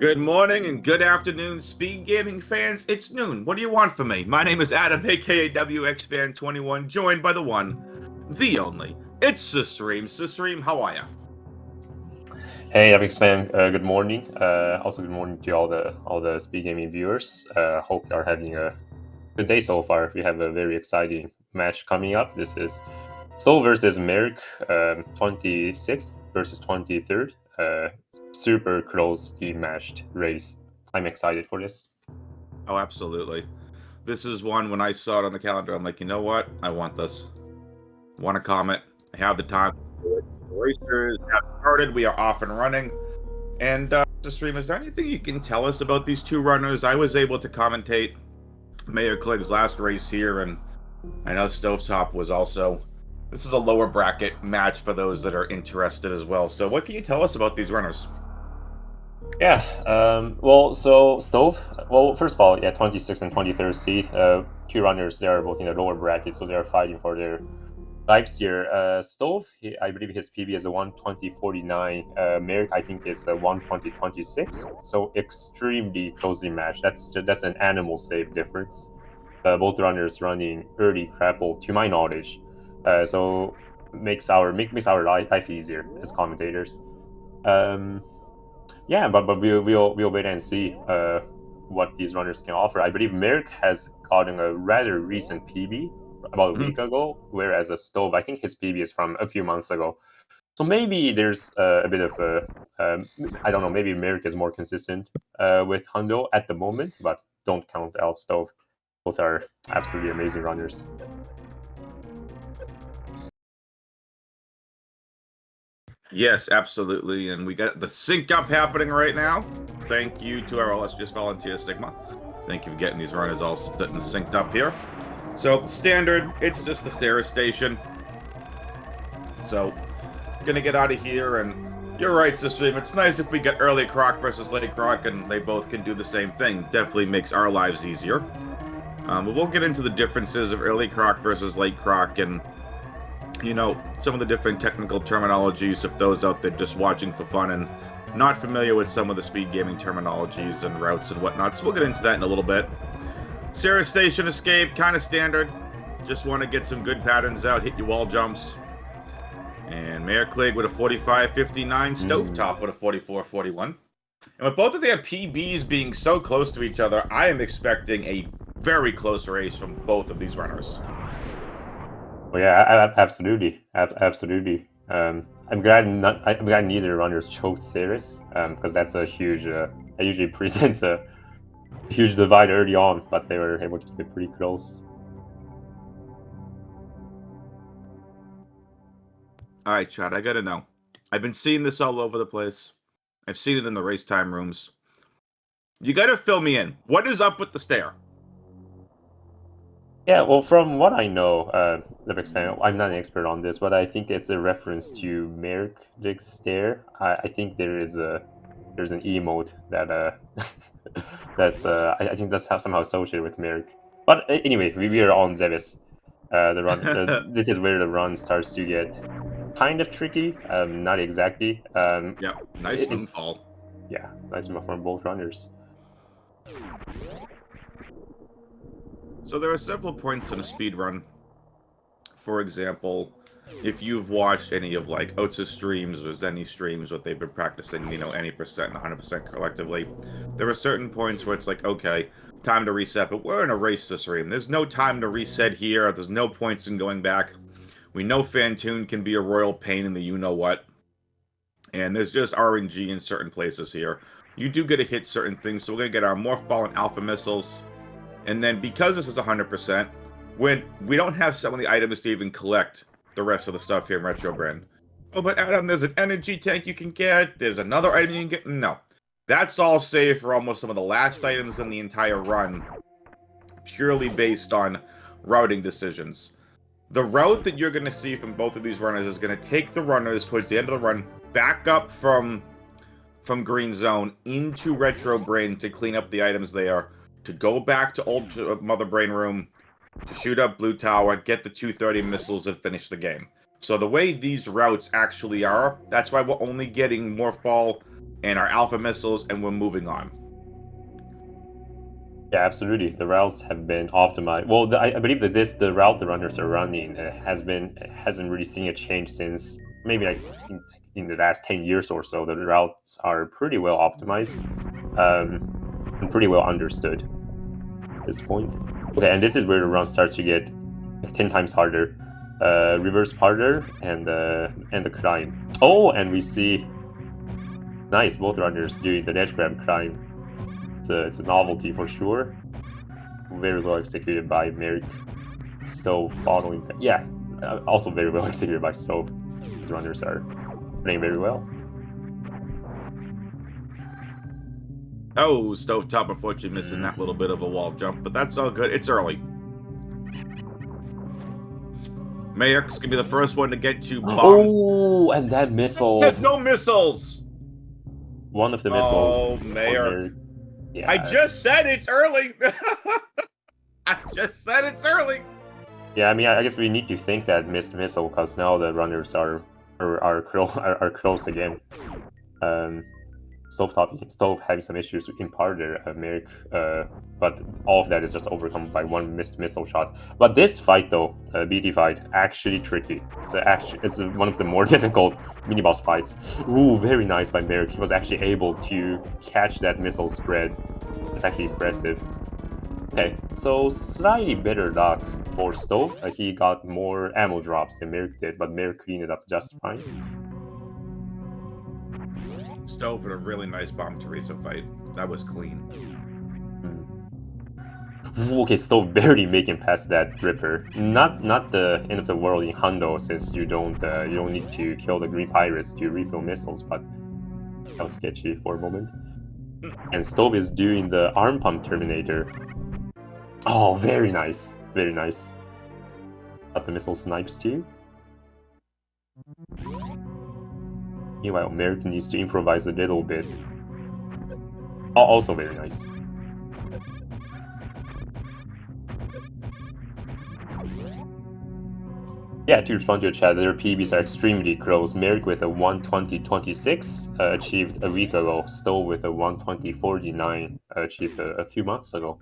Good morning and good afternoon, Speed Gaming fans. It's noon. What do you want from me? My name is Adam, aka WXFan21, joined by the one, the only. It's Sisreem. Sisreem, how are ya? Hey, Epic Man. Good morning. Also, good morning to all the Speed Gaming viewers. Hope you are having a good day so far. We have a very exciting match coming up. This is Stove versus Merrick, 26th versus 23rd. Super closely matched race. I'm excited for this. Oh, absolutely. This is one when I saw it on the calendar, I'm like, you know what? I want this. Want to comment. I have the time to do it. The racers have started. We are off and running. And, Sisreem, is there anything you can tell us about these two runners? I was able to commentate maerklig's last race here, and I know Stovetop was also. This is a lower bracket match for those that are interested as well. So, what can you tell us about these runners? Yeah. So Stove. Well, first of all, yeah, 26th and 23rd seed. Two runners. They are both in the lower bracket, so they are fighting for their lives here. Stove, I believe his PB is a 120.49. Merrick, I think, is a 120.26. So extremely closely matched. That's an animal save difference. Both runners running early grapple, to my knowledge. So makes our life easier as commentators. Um, yeah, but we'll wait and see what these runners can offer. I believe Merrick has gotten a rather recent PB about a week ago, whereas a Stove, I think his PB is from a few months ago. So maybe there's a bit of a, I don't know, maybe Merrick is more consistent with Hundo at the moment, but don't count out Stove. Both are absolutely amazing runners. Yes, absolutely. And we got the sync up happening right now. Thank you to our illustrious volunteer, Sigma. Thank you for getting these runners all sitting synced up here. So, standard, it's just the Sarah station. So, gonna get out of here, and you're right, Sistream. It's nice if we get early Croc versus late Croc, and they both can do the same thing. Definitely makes our lives easier. But we'll get into the differences of early Croc versus late Croc, and some of the different technical terminologies if those out there just watching for fun and not familiar with some of the speed gaming terminologies and routes and whatnot. So we'll get into that in a little bit. Sarah Station Escape, kind of standard. Just want to get some good patterns out, hit your wall jumps. And maerklig with a 45.59, Stovetop with a 44.41. And with both of their PBs being so close to each other, I am expecting a very close race from both of these runners. Well, yeah, absolutely, absolutely. I'm glad neither runners choked Ceres, because that's a huge. That usually presents a huge divide early on, but they were able to keep it pretty close. All right, Chad, I gotta know. I've been seeing this all over the place. I've seen it in the race time rooms. You gotta fill me in. What is up with the stair? Yeah, well, from what I know, I'm not an expert on this, but I think it's a reference to maerklig's stare. I think there's an emote that I think that's somehow associated with Merrick. But anyway, we are on Zevis. This is where the run starts to get kind of tricky. Not exactly. Yep, nice moonfall. Yeah, nice move from both runners. So there are several points in a speed run. For example, if you've watched any of like Otsa streams or Zenny streams, what they've been practicing, any percent and 100% collectively, there are certain points where it's like, okay, time to reset, but we're in a race this stream. There's no time to reset here. There's no points in going back. We know Fantoon can be a royal pain in the you-know-what. And there's just RNG in certain places here. You do get to hit certain things, so we're going to get our Morph Ball and Alpha Missiles. And then because this is 100%, when we don't have some of the items to even collect the rest of the stuff here in Retro Brand. Oh, but Adam, there's an energy tank you can get. There's another item you can get. No. That's all saved for almost some of the last items in the entire run. Purely based on routing decisions. The route that you're going to see from both of these runners is going to take the runners towards the end of the run back up from Green Zone into Retro Brain to clean up the items there, to go back to Old Mother Brain Room, to shoot up Blue Tower, get the 230 missiles, and finish the game. So the way these routes actually are, that's why we're only getting Morph Ball and our alpha missiles, and we're moving on. Yeah, absolutely. The routes have been optimized. Well, I believe that the route the runners are running hasn't really seen a change since maybe like in the last 10 years or so. The routes are pretty well optimized, and pretty well understood at this point. Okay, and this is where the run starts to get 10 times harder. Reverse harder and the climb. Oh, and we see nice both runners doing the ledge grab climb. It's a novelty for sure. Very well executed by Merrick. Stove following. Yeah, also very well executed by Stove. These runners are playing very well. Oh, Stovetop unfortunately missing that little bit of a wall jump, but that's all good. It's early. Maerk's gonna be the first one to get to bomb. Oh, and that missile. There's no missiles! One of the missiles. Oh, Maerk. Yeah. I just said it's early! I just said it's early! Yeah, I mean, I guess we need to think that missed missile because now the runners are close again. Stove having some issues in part there, Merrick, but all of that is just overcome by one missed missile shot. But this fight though, BT fight, actually tricky. It's one of the more difficult mini boss fights. Ooh, very nice by Merrick. He was actually able to catch that missile spread. It's actually impressive. Okay, so slightly better luck for Stove. He got more ammo drops than Merrick did, but Merrick cleaned it up just fine. Stove with a really nice bomb Teresa fight. That was clean. Okay, Stove barely making past that Ripper. Not the end of the world in Hundo, since you don't need to kill the green pirates to refill missiles, but that was sketchy for a moment. And Stove is doing the arm pump Terminator. Oh, very nice, very nice. Got the missile snipes too. Meanwhile, Merrick needs to improvise a little bit. Oh, also very nice. Yeah, to respond to your chat, their PBs are extremely close. Merrick with a 120.26 achieved a week ago. Stove with a 120.49 achieved a few months ago.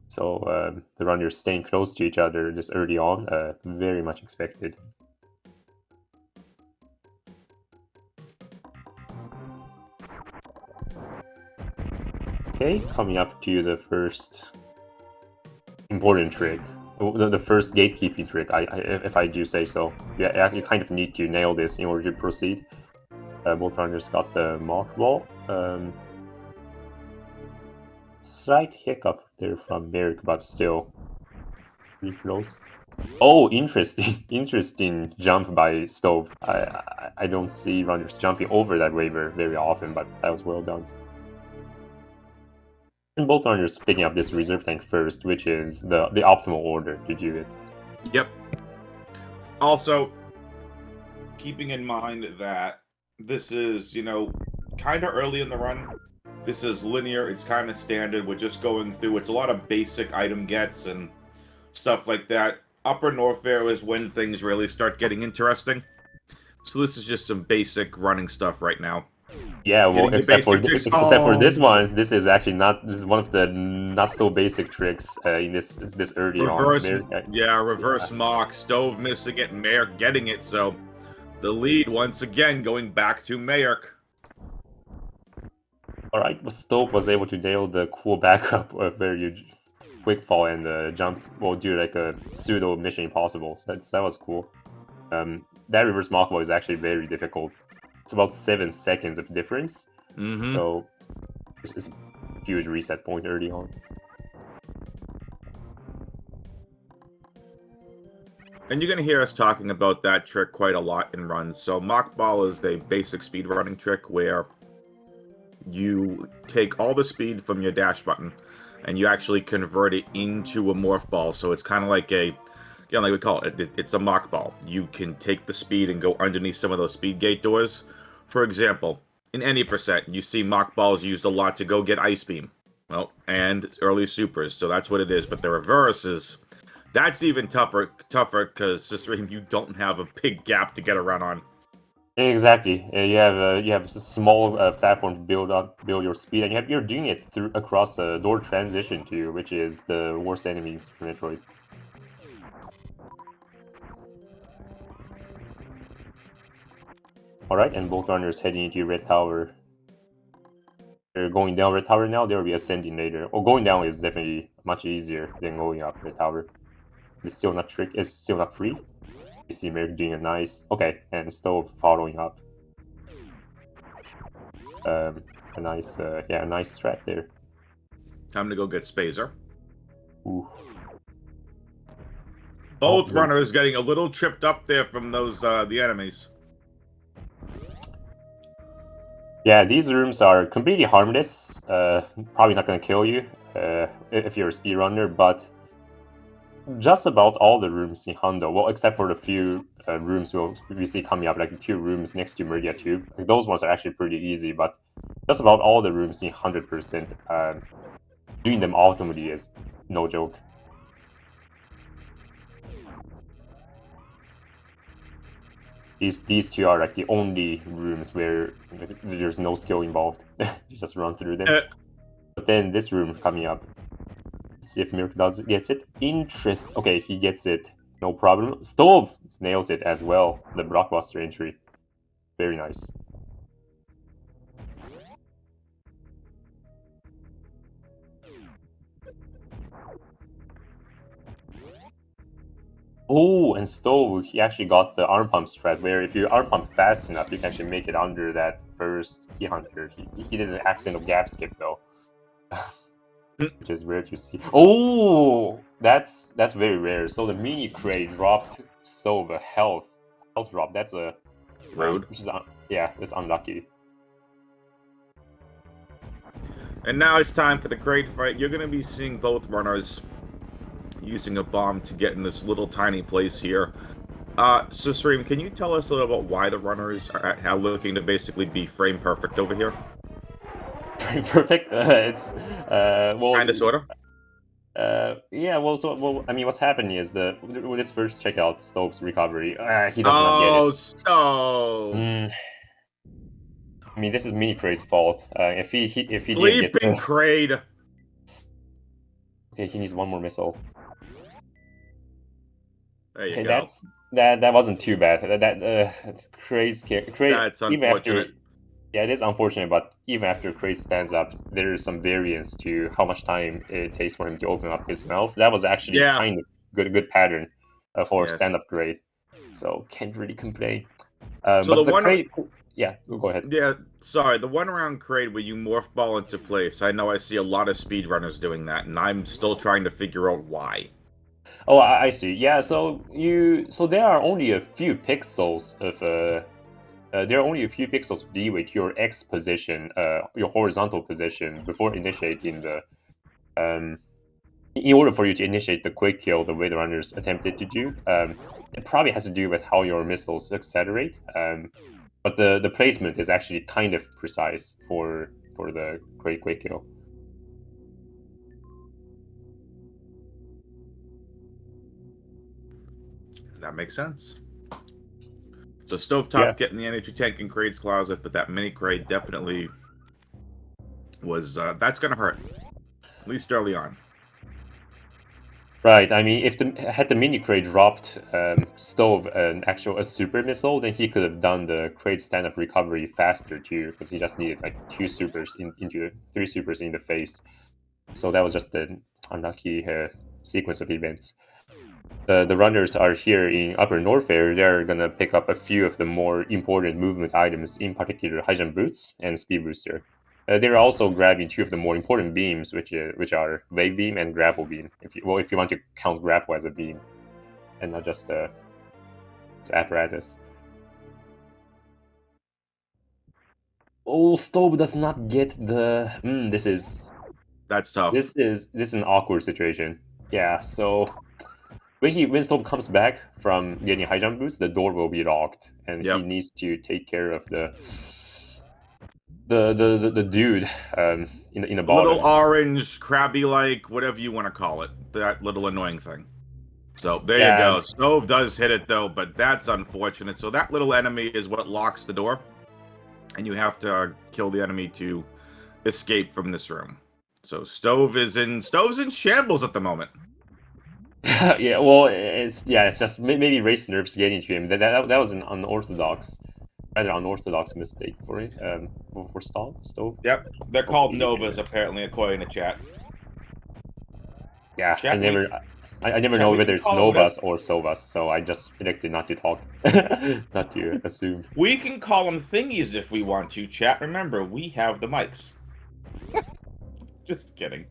So the runners staying close to each other this early on, very much expected. Okay, coming up to the first important trick. The first gatekeeping trick, if I do say so. Yeah, you kind of need to nail this in order to proceed. Both runners got the mock ball. Slight hiccup there from Merrick, but still pretty close. Oh, interesting jump by Stove. I don't see runners jumping over that waiver very often, but that was well done. And both runners picking up this reserve tank first, which is the optimal order to do it. Yep. Also, keeping in mind that this is, kind of early in the run. This is linear, it's kind of standard, we're just going through, it's a lot of basic item gets and stuff like that. Upper Norfair is when things really start getting interesting. So this is just some basic running stuff right now. Yeah, well, except for this one, this is actually this is one of the not so basic tricks in this early reverse, on. Reverse mock, Stove missing it, Maerk getting it, so the lead once again going back to Maerk. Alright, well, Stove was able to nail the cool backup of where you quick fall and jump, well, do like a pseudo Mission Impossible. So that was cool. That reverse mockball is actually very difficult. It's about 7 seconds of difference. So it's a huge reset point early on. And you're going to hear us talking about that trick quite a lot in runs. So mockball is a basic speedrunning trick where you take all the speed from your dash button and you actually convert it into a morph ball. So it's kind of like like we call it, it's a mock ball. You can take the speed and go underneath some of those speed gate doors. For example, in any percent, you see mock balls used a lot to go get Ice Beam. Well, and early supers, so that's what it is. But the reverse is, that's even tougher because, Sister Aim, you don't have a big gap to get around on. Exactly. You have a small platform to build your speed, and you're doing it through across a door transition too, which is the worst enemies for Metroid. All right, and both runners heading into Red Tower. They're going down Red Tower now. They'll be ascending later. Or going down is definitely much easier than going up Red Tower. It's still not trick. It's still not free. You see Merc doing a nice. Okay, and Stove following up. A nice, a nice strat there. Time to go get Spazer. Ooh. Both runners getting a little tripped up there from those the enemies. Yeah, these rooms are completely harmless. Probably not gonna kill you if you're a speedrunner, but just about all the rooms in Hondo, well, except for the few rooms we see coming up, like the 2 rooms next to Meridia Tube. Like, those ones are actually pretty easy, but just about all the rooms in 100%, doing them ultimately is no joke. These 2 are like the only rooms where there's no skill involved. You just run through them. But then this room coming up. Let's see if Mirk gets it. Okay, he gets it. No problem. Stove nails it as well. The blockbuster entry. Very nice. Oh, and Stove, he actually got the arm pump strat, where if you arm pump fast enough, you can actually make it under that first key hunter. He did an accidental gap skip though, which is rare to see. Oh, that's very rare. So the mini crate dropped Stove a health drop. That's a Rude. Which is yeah, that's unlucky. And now it's time for the crate fight. You're going to be seeing both runners using a bomb to get in this little tiny place here. So Stream, can you tell us a little about why the runners are looking to basically be frame perfect over here? Frame perfect? It's well, Kinda, sorta. yeah. Well, I mean, what's happening is let's first check out Stove's recovery. He does not get it. Oh, Stove! I mean, this is Mini Crate's fault. If he didn't get Bleeping Crate! Okay, he needs one more missile. There you Okay, go. that wasn't too bad. That's Crate's Crate. That's Even after, unfortunate. yeah, it is unfortunate, but even after Crate stands up, there is some variance to how much time it takes for him to open up his mouth. That was actually kind of good pattern for stand-up Crate. So can't really complain. So but the one, Crate, yeah, go ahead. Yeah, sorry, the one-round crate where you morph ball into place. I know I see a lot of speedrunners doing that, and I'm still trying to figure out why. Oh, I see. Yeah, so there are only a few pixels of there are only a few pixels of leeway to your X position, your horizontal position, before initiating the. In order for you to initiate the quick kill the way the runners attempted to do, it probably has to do with how your missiles accelerate. But the placement is actually kind of precise for the quick kill. That makes sense. So Stovetop getting the energy tank in Crate's closet, but that mini crate definitely was that's gonna hurt. At least early on. Right. I mean, if had the mini crate dropped Stove a super missile, then he could have done the crate stand-up recovery faster too, because he just needed like 3 supers in the face. So that was just an unlucky sequence of events. The runners are here in Upper Norfair. They're gonna pick up a few of the more important movement items, in particular high jump boots and speed booster. They're also grabbing 2 of the more important beams, which are wave beam and grapple beam. If you want to count grapple as a beam, and not just apparatus. Oh, Stove does not get the. That's tough. This is an awkward situation. Yeah. So when Stove comes back from getting high jump boost, the door will be locked, and he needs to take care of the dude in the bottom. Little orange, crabby like, whatever you want to call it. That little annoying thing. So there you go. Stove does hit it though, but that's unfortunate. So that little enemy is what locks the door, and you have to kill the enemy to escape from this room. So Stove's in shambles at the moment. Yeah, well, it's just maybe race nerfs getting to him. That was an rather unorthodox mistake for it. For Stove. Yep, they're called Novas apparently, according to chat. Yeah, Chat, I never chat, know we whether can it's call him Novas or Sovas, so I just elected not to talk, not to assume. We can call them thingies if we want to, chat. Remember, we have the mics. Just kidding.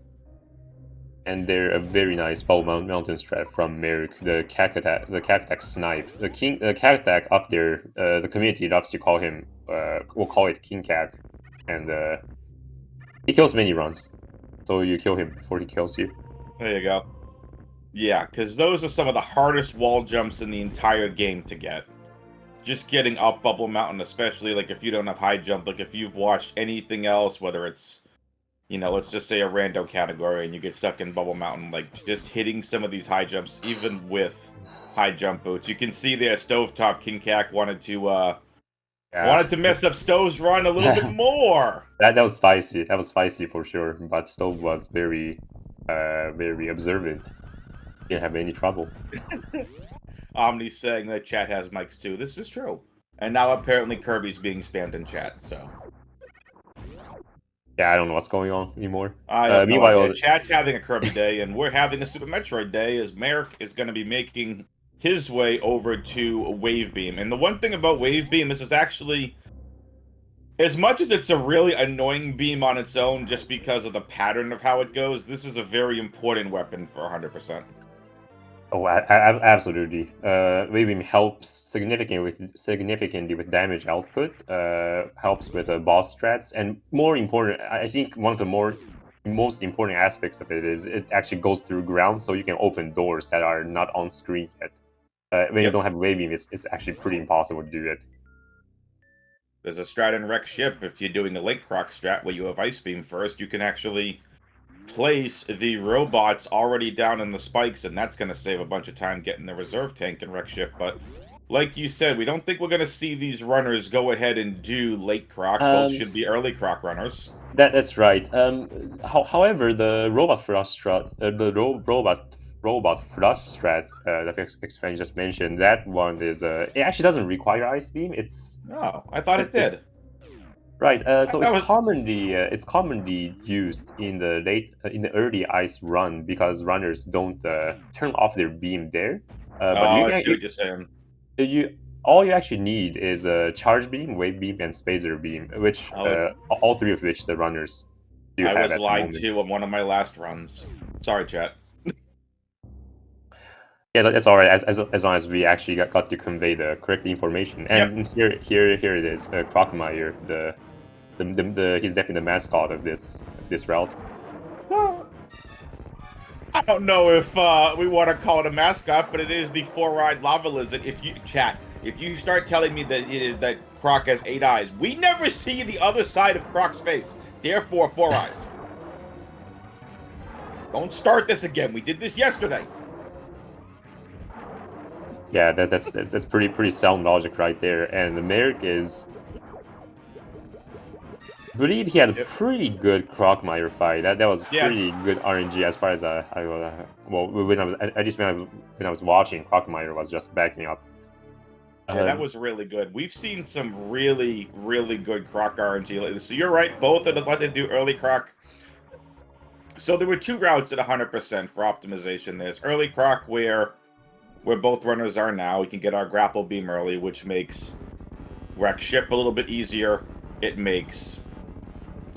And they're a very nice bow mountain strat from Merrick, the Cactac snipe. The Cactac up there, the community loves to call him, we'll call it King Cac, and he kills many runs, so you kill him before he kills you. There you go. Yeah, because those are some of the hardest wall jumps in the entire game to get. Just getting up Bubble Mountain, especially like if you don't have high jump, like if you've watched anything else, whether it's, you know, let's just say a rando category and you get stuck in Bubble Mountain, like just hitting some of these high jumps, even with high jump boots. You can see there, Stovetop King Cac wanted to mess up Stove's run a little bit more. That was spicy. That was spicy for sure. But Stove was very observant. Didn't have any trouble. Omni's saying that chat has mics too. This is true. And now apparently Kirby's being spammed in chat, so. Yeah, I don't know what's going on anymore. Meanwhile, chat's having a Kirby day, and we're having a Super Metroid day, as Merrick is going to be making his way over to Wave Beam. And the one thing about Wave Beam, this is actually, as much as it's a really annoying beam on its own, just because of the pattern of how it goes, this is a very important weapon for 100%. Oh, absolutely. Wave Beam helps significantly with damage output, helps with boss strats, and more important, I think one of the most important aspects of it is it actually goes through ground, so you can open doors that are not on screen yet. When you don't have Wave Beam, it's actually pretty impossible to do it. There's a strat in Wreck Ship, if you're doing a Lake Croc strat where you have Ice Beam first, you can actually place the robots already down in the spikes, and that's going to save a bunch of time getting the reserve tank in Wreck Ship. But like you said, we don't think we're going to see these runners go ahead and do late Croc. Both should be early Croc runners. That's right. However, the robot flush strat, robot flush strat that Xfan just mentioned, that one is it actually doesn't require Ice Beam. Oh, I thought it did. Right, so it's commonly used in the early ice run because runners don't turn off their beam there. I see what you're saying. All you actually need is a charge beam, wave beam, and spacer beam, which all three of which the runners do have. I was lied to on one of my last runs. Sorry, chat. Yeah, that's all right. As long as we actually got to convey the correct information. And here it is, Crocmire, he's definitely the mascot of this route. Well, I don't know if we want to call it a mascot, but it is the four-eyed lava lizard. If you start telling me that Croc has 8 eyes, we never see the other side of Croc's face. Therefore, 4 eyes. Don't start this again. We did this yesterday. Yeah, that's pretty sound logic right there. And the Merrick is, I believe he had a pretty good Crocmire fight. That was pretty good RNG as far as when I was watching, Crocmire was just backing up. Yeah, that was really good. We've seen some really, really good Croc RNG lately. So you're right, both of them let them do early Croc. So there were 2 routes at 100% for optimization. There's early Croc where both runners are now. We can get our grapple beam early, which makes Wreck Ship a little bit easier. It makes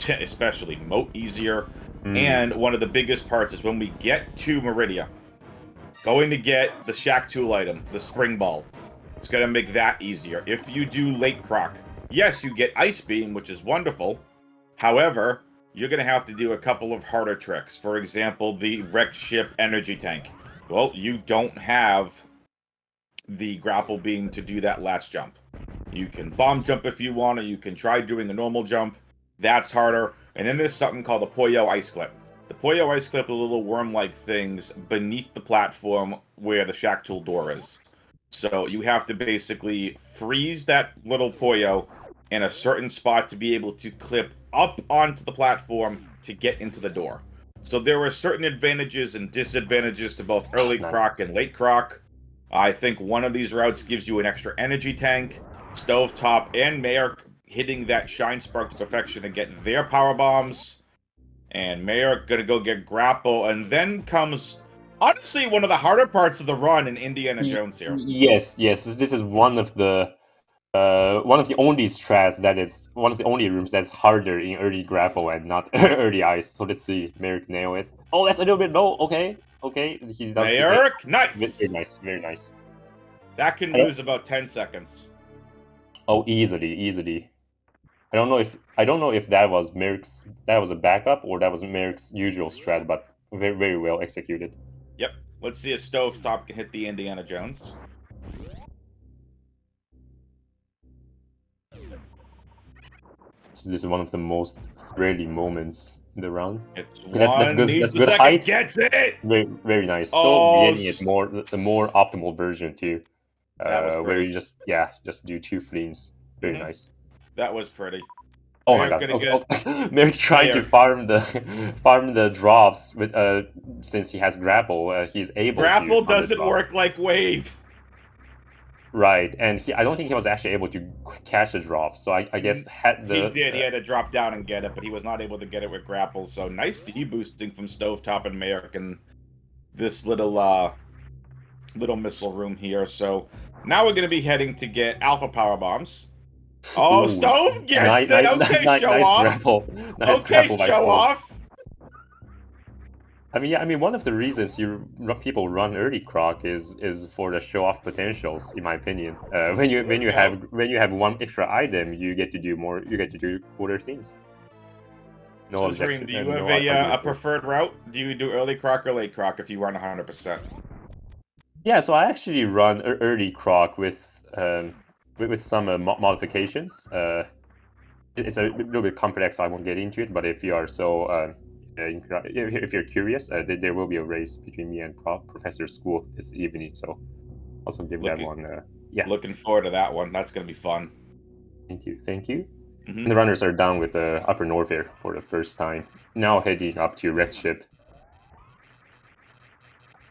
especially Moat easier. And one of the biggest parts is when we get to Meridia, going to get the Shack Tool item, the Spring Ball. It's going to make that easier. If you do late Croc, yes, you get Ice Beam, which is wonderful. However, you're going to have to do a couple of harder tricks. For example, the Wreck Ship Energy Tank. Well, you don't have the grapple beam to do that last jump. You can bomb jump if you want, or you can try doing a normal jump. That's harder. And then there's something called the Poyo Ice Clip. The Pollo ice clip are little worm-like things beneath the platform where the shack tool door is. So you have to basically freeze that little Pollo in a certain spot to be able to clip up onto the platform to get into the door. So there are certain advantages and disadvantages to both early Nice. croc and late croc. I think one of these routes gives you an extra energy tank. Stovetop and Maerk hitting that Shine Spark to perfection to get their power bombs. And Maerk gonna go get Grapple, and then comes honestly one of the harder parts of the run in Indiana Jones here. Yes. This is one of the only strats that is one of the only rooms that's harder in early grapple and not early ice. So let's see, Merrick nail it. Oh, that's a little bit low. Okay, he does. Maerk, Very nice. very nice. That can lose about 10 seconds. Oh, easily. I don't know if that was a backup or that was Merrick's usual strat, but very well executed. Yep. Let's see if Stovetop can hit the Indiana Jones. So this is one of the most thrilling moments in the round. It's That's good. needs That's the good second, height. gets it! Very nice. Still Oh, getting it the more optimal version too. That was Where pretty. you just do 2 fleens. Very nice. That was pretty. Oh my Merrick god. gonna Okay. Merrick trying to farm the drops with since he has grapple, he's able Grapple to farm the doesn't drop. work like wave. Right, and I don't think he was actually able to catch the drop, so I guess had the... He did. He had to drop down and get it, but he was not able to get it with grapple. So nice de-boosting from Stovetop and Merrick in this little missile room here. So now we're going to be heading to get Alpha Power Bombs. Oh, Ooh, Stove gets it! Okay, show nice off! grapple. Nice Okay, grapple by show Stove. off! I mean, one of the reasons people run early croc is for the show off potentials, in my opinion. When you have one extra item, you get to do more. You get to do cooler things. No So, objection. Dream, do you have no a argument. preferred route? Do you do early croc or late croc if you run 100%? Yeah, so I actually run early croc with some modifications. It's a little bit complex. I won't get into it, but if you are so if you're curious, there will be a race between me and Professor School this evening. So also give that one. Yeah. Looking forward to that one. That's gonna be fun. Thank you. And the runners are down with Upper Norfair for the first time. Now heading up to Red Ship.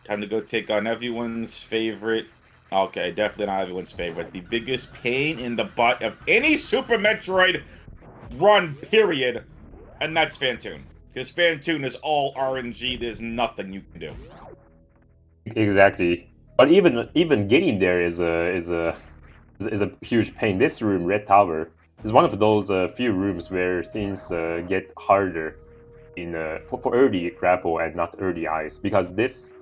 Time to go take on everyone's favorite. Okay, definitely not everyone's favorite. The biggest pain in the butt of any Super Metroid run, period. And that's Fantoon. Because Fantoon is all RNG. There's nothing you can do. Exactly. But even getting there is a huge pain. This room, Red Tower, is one of those few rooms where things get harder in for early grapple and not early ice, because this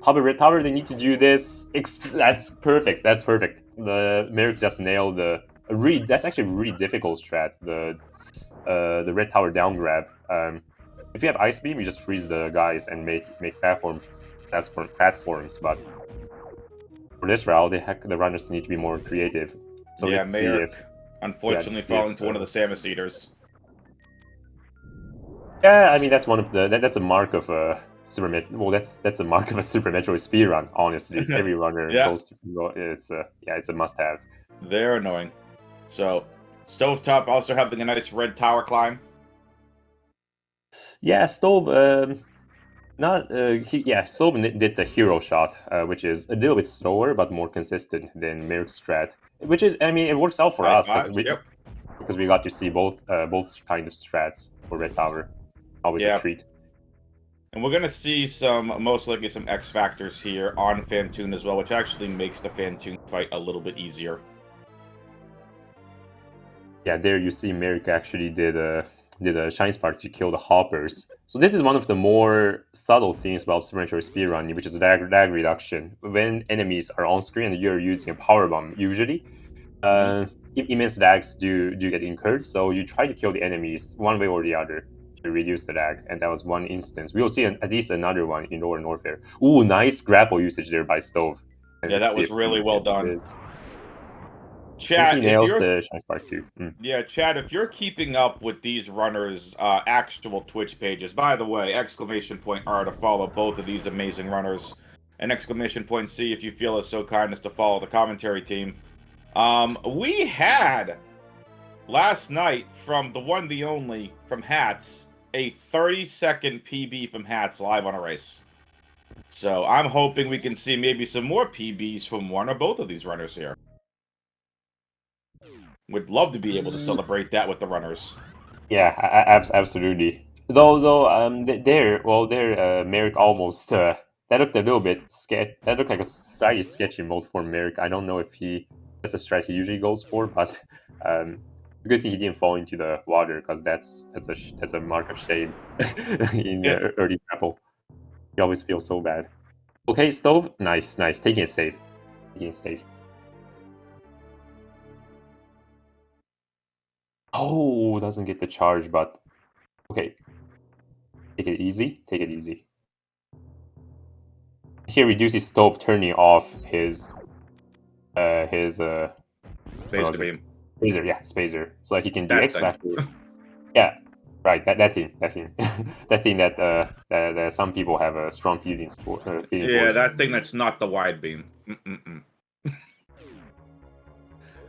Red Tower, they need to do this. That's perfect. The Merrick just nailed that's actually a really difficult strat. The Red Tower down grab. If you have Ice Beam, you just freeze the guys and make platforms. That's for platforms, but for this route, the runners need to be more creative. So yeah, let's see if... unfortunately falling to one of the Samus Eaters. Yeah, I mean that's that's a mark of a Super Metroid. Well, that's a mark of a Super Metroid speedrun. Honestly, every runner goes to it's a must-have. They're annoying. So, Stovetop also having a nice red tower climb. Yeah, Stove. Stove did the hero shot, which is a little bit slower but more consistent than Merrick's strat. Which is, I mean, it works out for us because we got to see both kind of strats for Red Tower. Always a treat. And we're going to see most likely some X Factors here on Fantoon as well, which actually makes the Fantoon fight a little bit easier. Yeah, there you see Merrick actually did a Shine Spark to kill the hoppers. So this is one of the more subtle things about Super Metroid speedrun, which is lag reduction. When enemies are on screen and you're using a power bomb, usually, immense lags do get incurred. So you try to kill the enemies one way or the other to reduce the lag, and that was one instance. We will see at least another one in Lower Norfair. Ooh, nice grapple usage there by Stove. Yeah, that was really well done. Chat, He if nails you're the Shine Spark too. yeah, Chad, if you're keeping up with these runners' actual Twitch pages, by the way, !R to follow both of these amazing runners, and !C if you feel as so kind as to follow the commentary team. We had last night from the one, the only, from Hats, a 30-second PB from Hats live on a race. So I'm hoping we can see maybe some more PBs from one or both of these runners here. Would love to be able to celebrate that with the runners. Yeah, absolutely. Though, Merrick almost that looked a little bit that looked like a slightly sketchy mode for Merrick. I don't know if that's a strat he usually goes for, but good thing he didn't fall into the water because that's a mark of shame in early grapple. You always feel so bad. Okay, Stove, nice, taking it safe, Oh, doesn't get the charge, but okay. Take it easy. Here reduces Stove turning off his Spacer beam. Spacer, yeah, Spacer. So like he can do That X thing. Factor. Yeah. Right, that thing. That thing that some people have a strong feelings towards. That thing that's not the wide beam.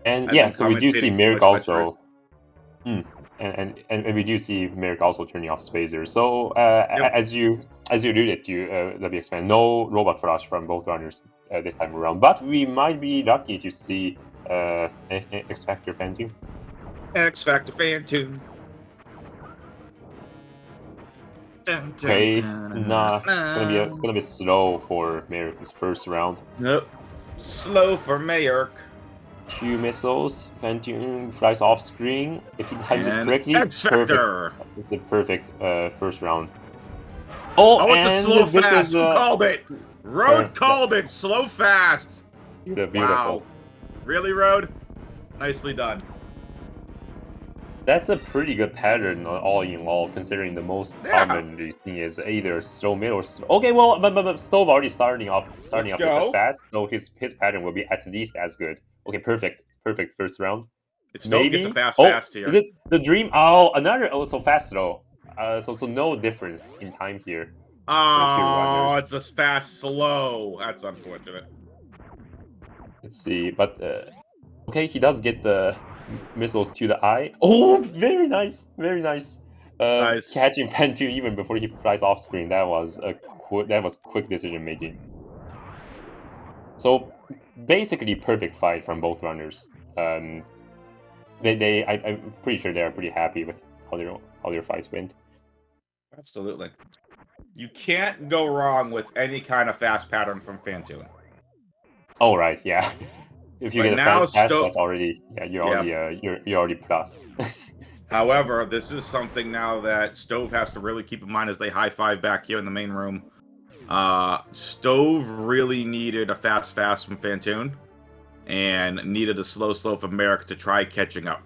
And I've yeah, been so we do see commentating Merrick much also. And we do see Merrick also turning off Spacer. So as you alluded to, let me expand. No robot flash from both runners this time around, but we might be lucky to see X Factor Phantom. X Factor Phantom. Okay, gonna be slow for Merrick this first round. Nope. Slow for Maerk. 2 missiles. Phantom flies off screen. If he times this correctly, X Factor. perfect. It's a perfect first round. Oh, it's a slow fast. Who called it? Road called it. Slow fast. Beautiful. Wow. Really, Road? Nicely done. That's a pretty good pattern all in all, considering the most commonly seen is either slow mid or slow. Okay, well, but Stove already starting up with the fast, so his pattern will be at least as good. Okay, perfect first round. If Stove gets a fast here. Is it the dream? Oh, another so fast though. So no difference in time here. Oh, it's a fast slow. That's unfortunate. Let's see, but okay, he does get the missiles to the eye. Oh, very nice. Nice. Catching Phantom even before he flies off screen. That was quick decision making. So basically perfect fight from both runners. I'm pretty sure they are pretty happy with how their fights went. Absolutely. You can't go wrong with any kind of fast pattern from Phantom. Oh right, yeah. If you get a fast pass, that's already you're already plus. However, this is something now that Stove has to really keep in mind as they high five back here in the main room. Stove really needed a fast from Phantom, and needed a slow from Merrick to try catching up.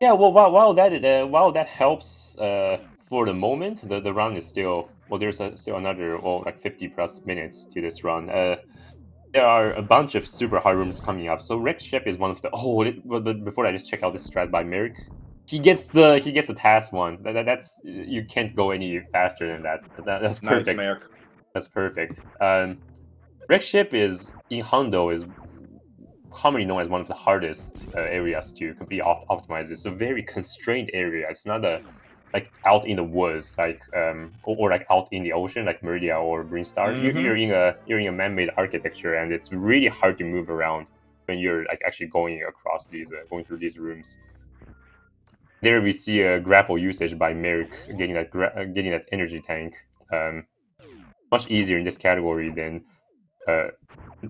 Yeah, well, while that helps for the moment, the run is still there's still another like 50+ minutes to this run. There are a bunch of super hard rooms coming up. So Rex Shep is one of the but before I just check out this strat by Merrick, he gets the task one. That's you can't go any faster than that. That's perfect. Nice, Merrick. That's perfect. Rex Ship is in Hondo is commonly known as one of the hardest areas to completely optimize. It's a very constrained area. It's not like out in the woods, like or like out in the ocean, like Meridia or Brinstar. You're in a man-made architecture, and it's really hard to move around when you're like actually going across these, going through these rooms. There we see a grapple usage by Merrick getting that energy tank. Much easier in this category than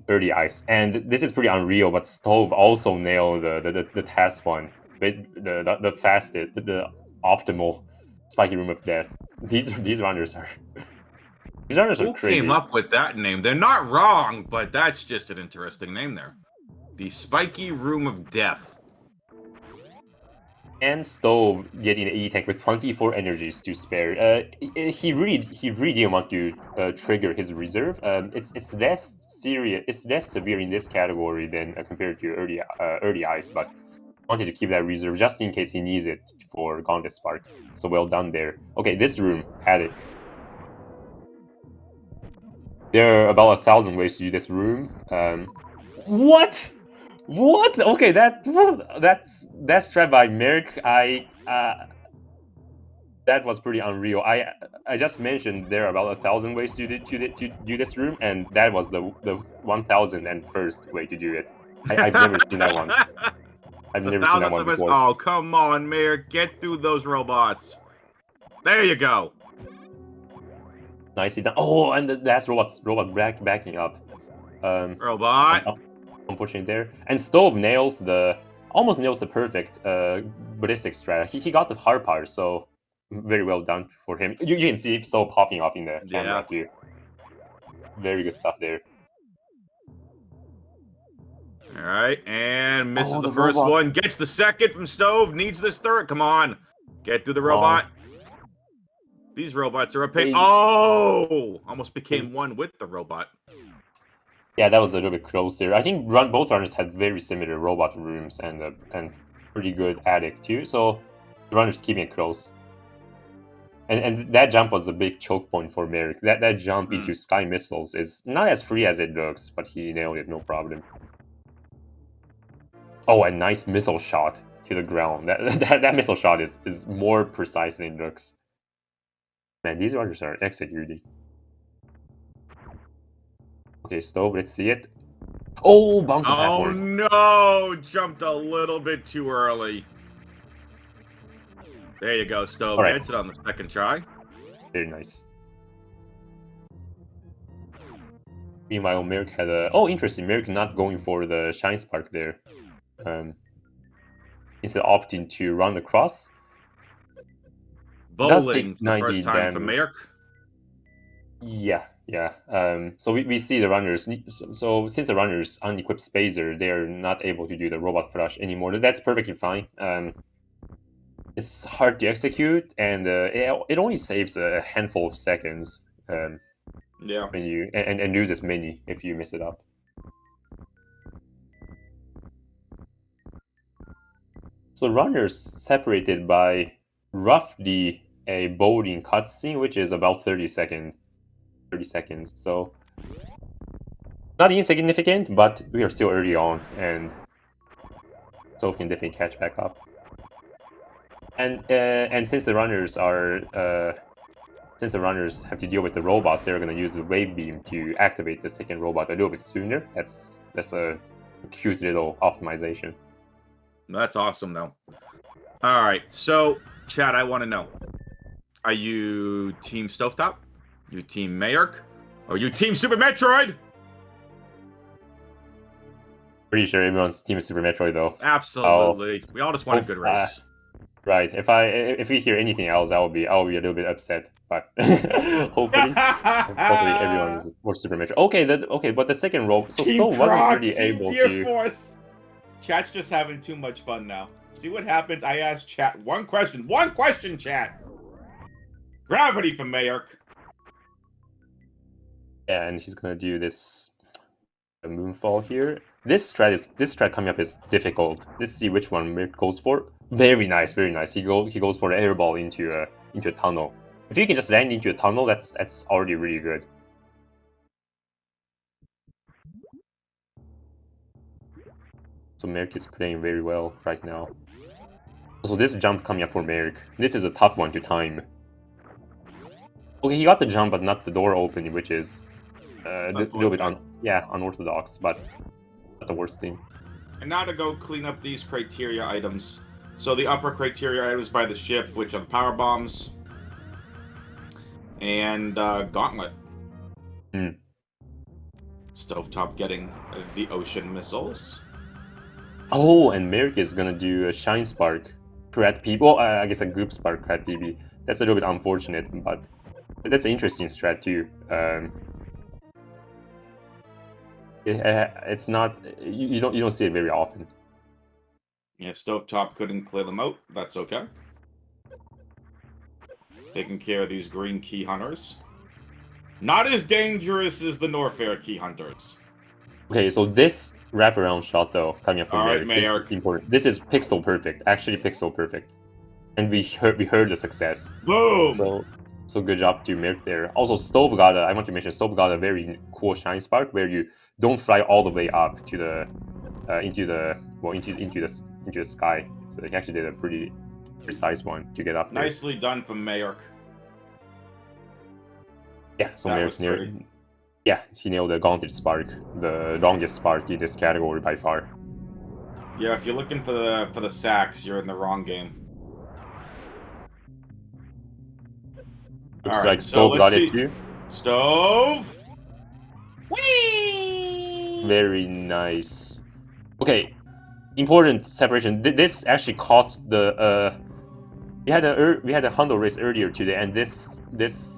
early ice, and this is pretty unreal. But Stove also nailed the task one, the fastest, the optimal spiky room of death. These runners are crazy. Who came up with that name? They're not wrong, but that's just an interesting name there. The Spiky Room of Death. and Stove getting an E-Tank with 24 energies to spare. He really didn't want to trigger his reserve. It's less serious, it's less severe in this category than compared to early ice, but wanted to keep that reserve just in case he needs it for Gauntlet Spark. So well done there. Okay, this room, Attic. There are about 1,000 ways to do this room. What? What? Okay, that's strat by Merc. That was pretty unreal. I just mentioned there are about 1,000 ways to do this room, and that was the 1,001st way to do it. I've never seen that one. I've never seen that one before. Oh, come on, Mayor. Get through those robots. There you go. Nicely done. Oh, and that's robot backing up. Robot. Unfortunately there. And Stove almost nails the perfect ballistic strat. He got the hard part, so very well done for him. You can see Stove popping off in the camera too. Very good stuff there. All right, and misses the first one. Gets the second from Stove. Needs this third. Come on. Get through the robot. These robots are a pain. Oh! Almost became one with the robot. Yeah, that was a little bit close there. I think both runners had very similar robot rooms and pretty good attic too. So the runners keeping it close. And that jump was a big choke point for Merrick. That jump into sky missiles is not as free as it looks, but he nailed it, no problem. Oh, a nice missile shot to the ground. That missile shot is more precise than it looks. Man, these runners are executing. Okay, Stove, let's see it. Oh, bouncing platform. Oh no! Jumped a little bit too early. There you go, Stove. Right. Gets it on the second try. Very nice. Meanwhile, Merrick had a... Oh, interesting. Merrick not going for the Shine Spark there. Instead opting to run across. Bowling for the first time damage. For Merrick. Yeah. So we see the runners. So since the runners unequipped Spacer, they are not able to do the robot flush anymore. That's perfectly fine. It's hard to execute, and it only saves a handful of seconds. Yeah. When you and loses many if you mess it up. So runners separated by roughly a bowling cutscene, which is about 30 seconds. So not insignificant, but we are still early on, and so we can definitely catch back up. And since the runners are since the runners have to deal with the robots, they're going to use the wave beam to activate the second robot a little bit sooner. That's a cute little optimization. That's awesome, though. All right, so Chad, I want to know: are you Team Stovetop? You Team Maerk? Or you Team Super Metroid? Pretty sure everyone's Team Super Metroid, though. Absolutely. We all just want a good race. Right. If we hear anything else, I'll be a little bit upset. But hopefully everyone is more Super Metroid. Okay, but the second robot, so Stove wasn't really able to. Force. Chat's just having too much fun now. See what happens? I asked Chat one question. One question, Chat. Gravity for Maerk. Yeah, and he's gonna do this moonfall here. This strat coming up is difficult. Let's see which one Maerk goes for. Very nice. He goes for the airball into a tunnel. If you can just land into a tunnel, that's already really good. So Merrick is playing very well right now. So this jump coming up for Merrick. This is a tough one to time. Okay, he got the jump, but not the door opening, which is a little bit unorthodox, but not the worst thing. And now to go clean up these criteria items. So the upper criteria items by the ship, which are the power bombs and Gauntlet. Stovetop getting the ocean missiles. Oh, and Merrick is gonna do a Shine Spark, Crat PB. Well, I guess a Goop Spark, Crat PB. That's a little bit unfortunate, but that's an interesting strat too. It's not you don't see it very often. Yeah, Stovetop couldn't clear them out. That's okay. Taking care of these green key hunters. Not as dangerous as the Norfair key hunters. Okay, so this wraparound shot though, coming up from All right, there, is Maerk. important. This is pixel perfect, actually pixel perfect, and we heard the success. Boom! So good job to Mirk there. Also, Stove got I want to mention Stove got a very cool shine spark where you don't fly all the way up to the into the sky. So he actually did a pretty precise one to get up there. Nicely done from Maerk. Yeah, so That Mirk was pretty. yeah, he nailed the Gauntlet Spark, the longest spark in this category by far. Yeah, if you're looking for the sacks, you're in the wrong game. Looks All right, like so Stove let's got see. it too. Stove. Whee! Very nice. Okay, important separation. This actually cost the we had a Hundo race earlier today, and this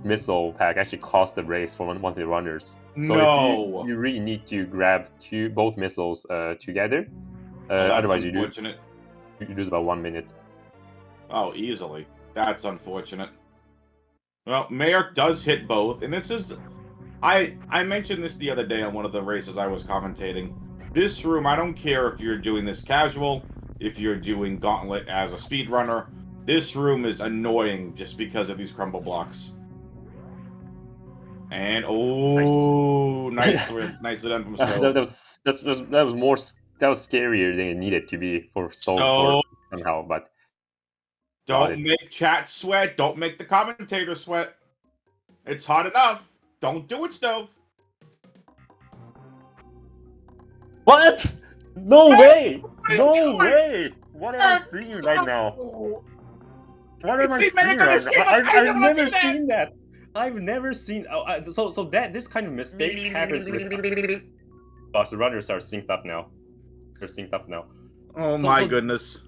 missile pack actually cost the race for one of the runners. So if No. you really need to grab both missiles together, Oh, that's otherwise unfortunate. you lose about 1 minute. Oh, easily. That's unfortunate. Well, Maerk does hit both, and this is... I mentioned this the other day on one of the races I was commentating. This room, I don't care if you're doing this casual, if you're doing Gauntlet as a speedrunner, this room is annoying just because of these crumble blocks. And, oh, nicely done from Stove. that was scarier than it needed to be for Stove, somehow, but don't make chat sweat. Don't make the commentator sweat. It's hot enough. Don't do it, Stove. What? No way! No way! What am I seeing right now? What am I seeing right now? I've never seen that. I've never seen. So this kind of mistake happens with. Gosh, the runners are synced up now. They're synced up now. Oh my goodness!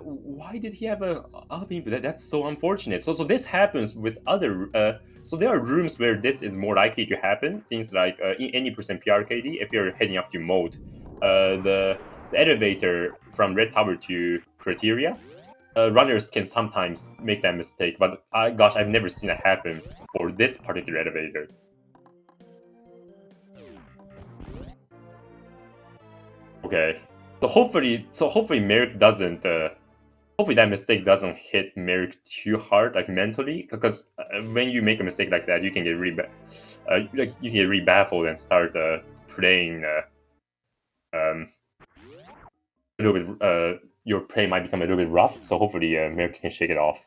Why did he have a upping? That's so unfortunate. So this happens with other. So there are rooms where this is more likely to happen. Things like any percent PRKD if you're heading up to mode. The elevator from Red Tower to Criteria. Runners can sometimes make that mistake, but gosh, I've never seen it happen for this particular elevator. Okay, so hopefully Merrick doesn't. Hopefully that mistake doesn't hit Merrick too hard, like mentally, because when you make a mistake like that, you can get really baffled and start playing. A little bit. Your play might become a little bit rough, so hopefully Merrick can shake it off.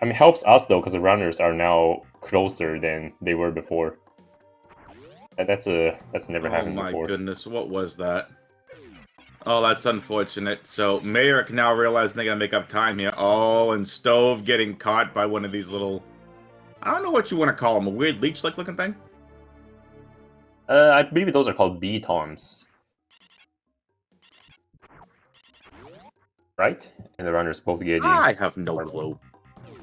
I mean, it helps us though, because the runners are now closer than they were before. That's never happened before. Oh my goodness, what was that? Oh, that's unfortunate. So Merrick now realizing they gotta make up time here. Oh, and Stove getting caught by one of these little... I don't know what you want to call them, a weird leech-like looking thing? I believe those are called B-toms. Right? And the runners both getting... I have no clue.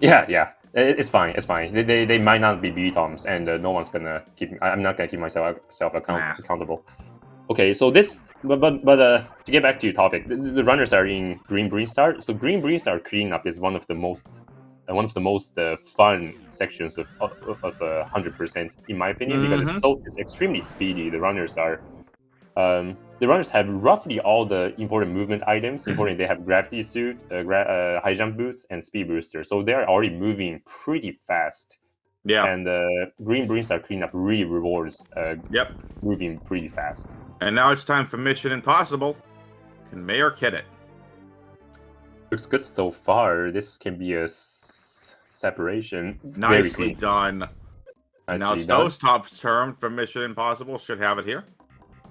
Yeah. It's fine. They might not be B-toms, and no one's gonna keep... I'm not gonna keep myself accountable. Okay, so this... But to get back to your topic, the runners are in Green Breen Star. So Green Breen Star cleanup is one of the most fun sections of 100%, in my opinion, because it's extremely speedy. The runners have roughly all the important movement items. They have gravity suit, high jump boots, and speed booster. So they are already moving pretty fast. Yeah. And Green Breen Star cleanup really rewards moving pretty fast. And now it's time for Mission Impossible. Can Merrick hit it? Looks good so far. This can be a separation. Nicely done. And now Stovetop's turn for Mission Impossible. Should have it here.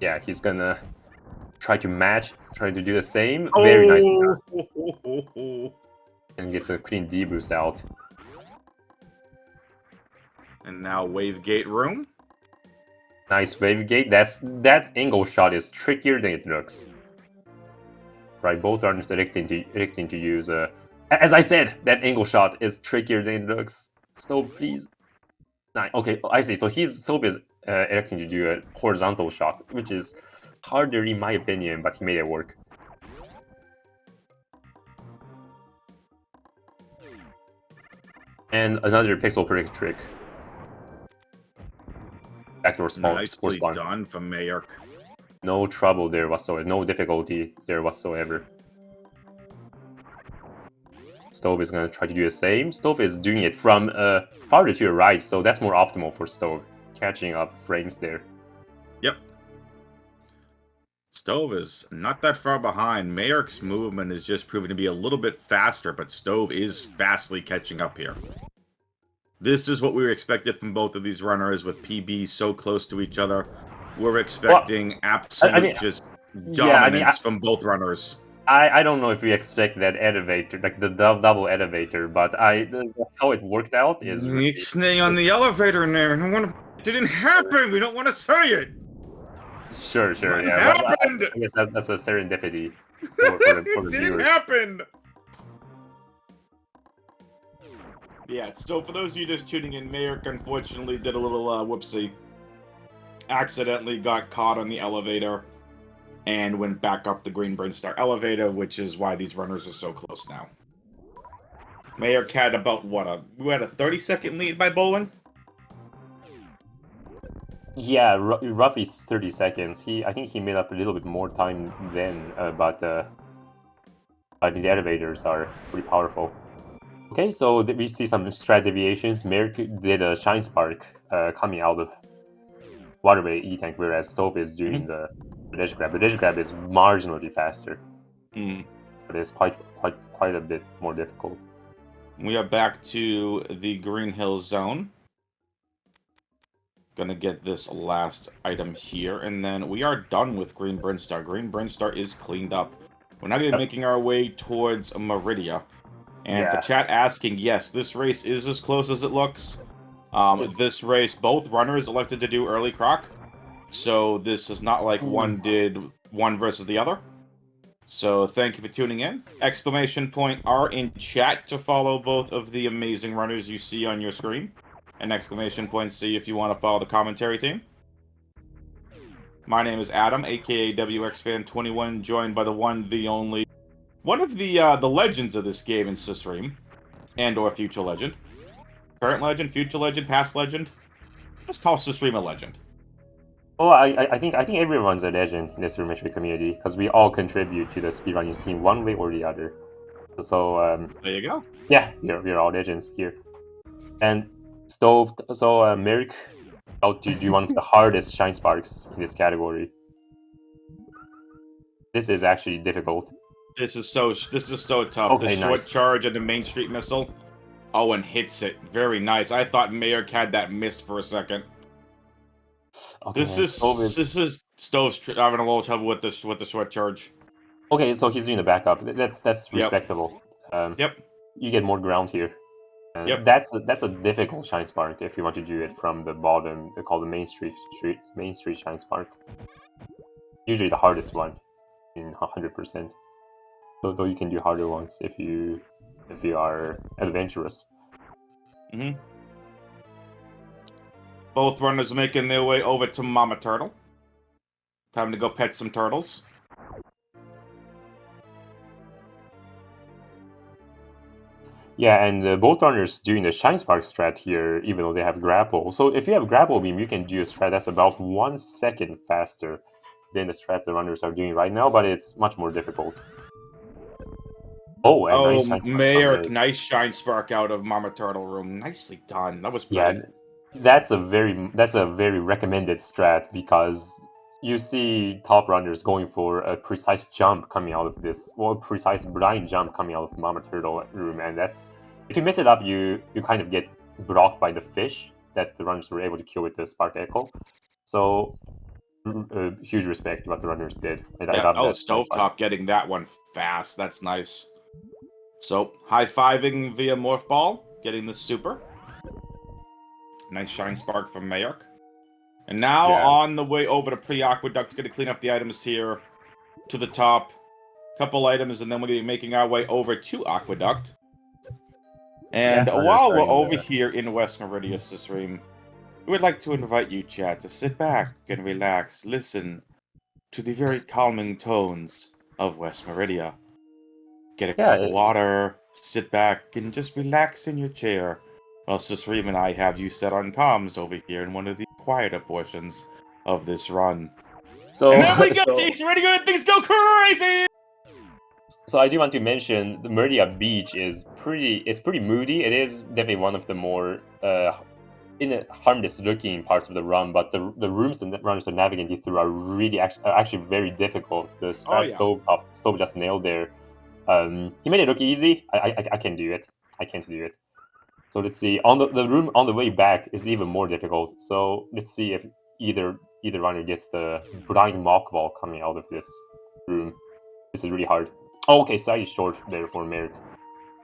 Yeah, he's gonna try to do the same. Very nice. And gets a clean D boost out. And now Wave Gate room. Nice Wave Gate. That angle shot is trickier than it looks. Right, both are electing to use as I said, that angle shot is trickier than it looks. Stove, please. Okay, I see. So Stove is electing to do a horizontal shot, which is harder in my opinion, but he made it work. And another pixel perfect trick. Backdoor spawn. Nicely done from maerklig. No trouble there whatsoever. No difficulty there whatsoever. Stove is going to try to do the same. Stove is doing it from farther to your right, so that's more optimal for Stove. Catching up frames there. Yep. Stove is not that far behind. maerklig's movement is just proving to be a little bit faster, but Stove is fastly catching up here. This is what we were expected from both of these runners, with PBs so close to each other. We're expecting absolute just dominance from both runners. I don't know if we expect that elevator, like the double elevator, but how it worked out is really... Ixnay on the elevator in there. It didn't happen. We don't want to say it. Sure, What yeah. happened? I guess that's a serendipity for the It didn't viewers. happen. Yeah, so for those of you just tuning in, maerklig unfortunately did a little whoopsie. Accidentally got caught on the elevator and went back up the Green Brinstar elevator, which is why these runners are so close now. maerklig had about, we had a 30-second lead by bowling? Yeah, roughly 30 seconds. I think he made up a little bit more time then, but I mean, the elevators are pretty powerful. Okay, so we see some strat deviations. maerklig did a Shine Spark coming out of Waterway E-Tank, whereas Stove is doing the Ledge Grab. The Ledge Grab is marginally faster, but it's quite a bit more difficult. We are back to the Green Hill Zone. Gonna get this last item here, and then we are done with Green Brinstar. Green Brinstar is cleaned up. We're now making our way towards Meridia. And for chat asking, yes, this race is as close as it looks. This race, both runners elected to do early croc. So this is not like one did one versus the other. So thank you for tuning in. Exclamation point R in chat to follow both of the amazing runners you see on your screen. And exclamation point C if you want to follow the commentary team. My name is Adam, aka WXFan21, joined by the one, the only, one of the legends of this game in Sysream, and/or future legend, current legend, future legend, past legend. Let's call Sysream a legend. Oh, I think everyone's a legend in this Metroid community because we all contribute to the speedrunning scene one way or the other. So there you go. Yeah, we're all legends here. And Stove, so maerklig out to do one of the hardest Shine Sparks in this category. This is actually difficult. This is so tough. Okay, the short charge and the Main Street missile. Oh, and hits it. Very nice. I thought maerklig had that missed for a second. Okay, this is Stove's having a little trouble with the short charge. Okay, so he's doing the backup. That's respectable. Yep. You get more ground here. Yep. That's a difficult Shine Spark if you want to do it from the bottom. They call the Main Street Shine Spark. Usually the hardest one in 100%. Though you can do harder ones if you are adventurous. Both runners making their way over to Mama Turtle. Time to go pet some turtles. Yeah, and both runners doing the Shine Spark strat here, even though they have grapple. So if you have grapple beam, you can do a strat that's about 1 second faster than the strat the runners are doing right now, but it's much more difficult. Oh, and nice Shine Spark maerklig, nice Shine Spark out of Mama Turtle room. Nicely done. That was pretty. Yeah, that's a very recommended strat because you see top runners going for a precise jump coming out of this, or precise blind jump coming out of Mama Turtle room, and that's, if you mess it up, you kind of get blocked by the fish that the runners were able to kill with the Spark Echo. So huge respect to what the runners did. And I love that Stovetop getting that one fast. That's nice. So high-fiving via Morph Ball, getting the super. Nice Shine Spark from maerklig. And now on the way over to Pre-Aqueduct, going to clean up the items here to the top. Couple items, and then we're going to be making our way over to Aqueduct. And while we're over here in West Meridia Sysream, we would like to invite you, chat, to sit back and relax, listen to the very calming tones of West Meridia. Get a Yeah, cup of water, sit back, and just relax in your chair, while Sisreem and I have you set on comms over here in one of the quieter portions of this run. so And then we get so, to ready to things go crazy! so I do want to mention the Meridia Beach is pretty moody. It is definitely one of the more harmless looking parts of the run, but the rooms and runners are navigating through are really actually very difficult. The Oh, strat yeah. Stove just nailed there. He made it look easy. I can do it. I can't do it. So let's see. On the room on the way back is even more difficult. So let's see if either runner gets the blind mock ball coming out of this room. This is really hard. Oh, okay, side is short there for Merrick.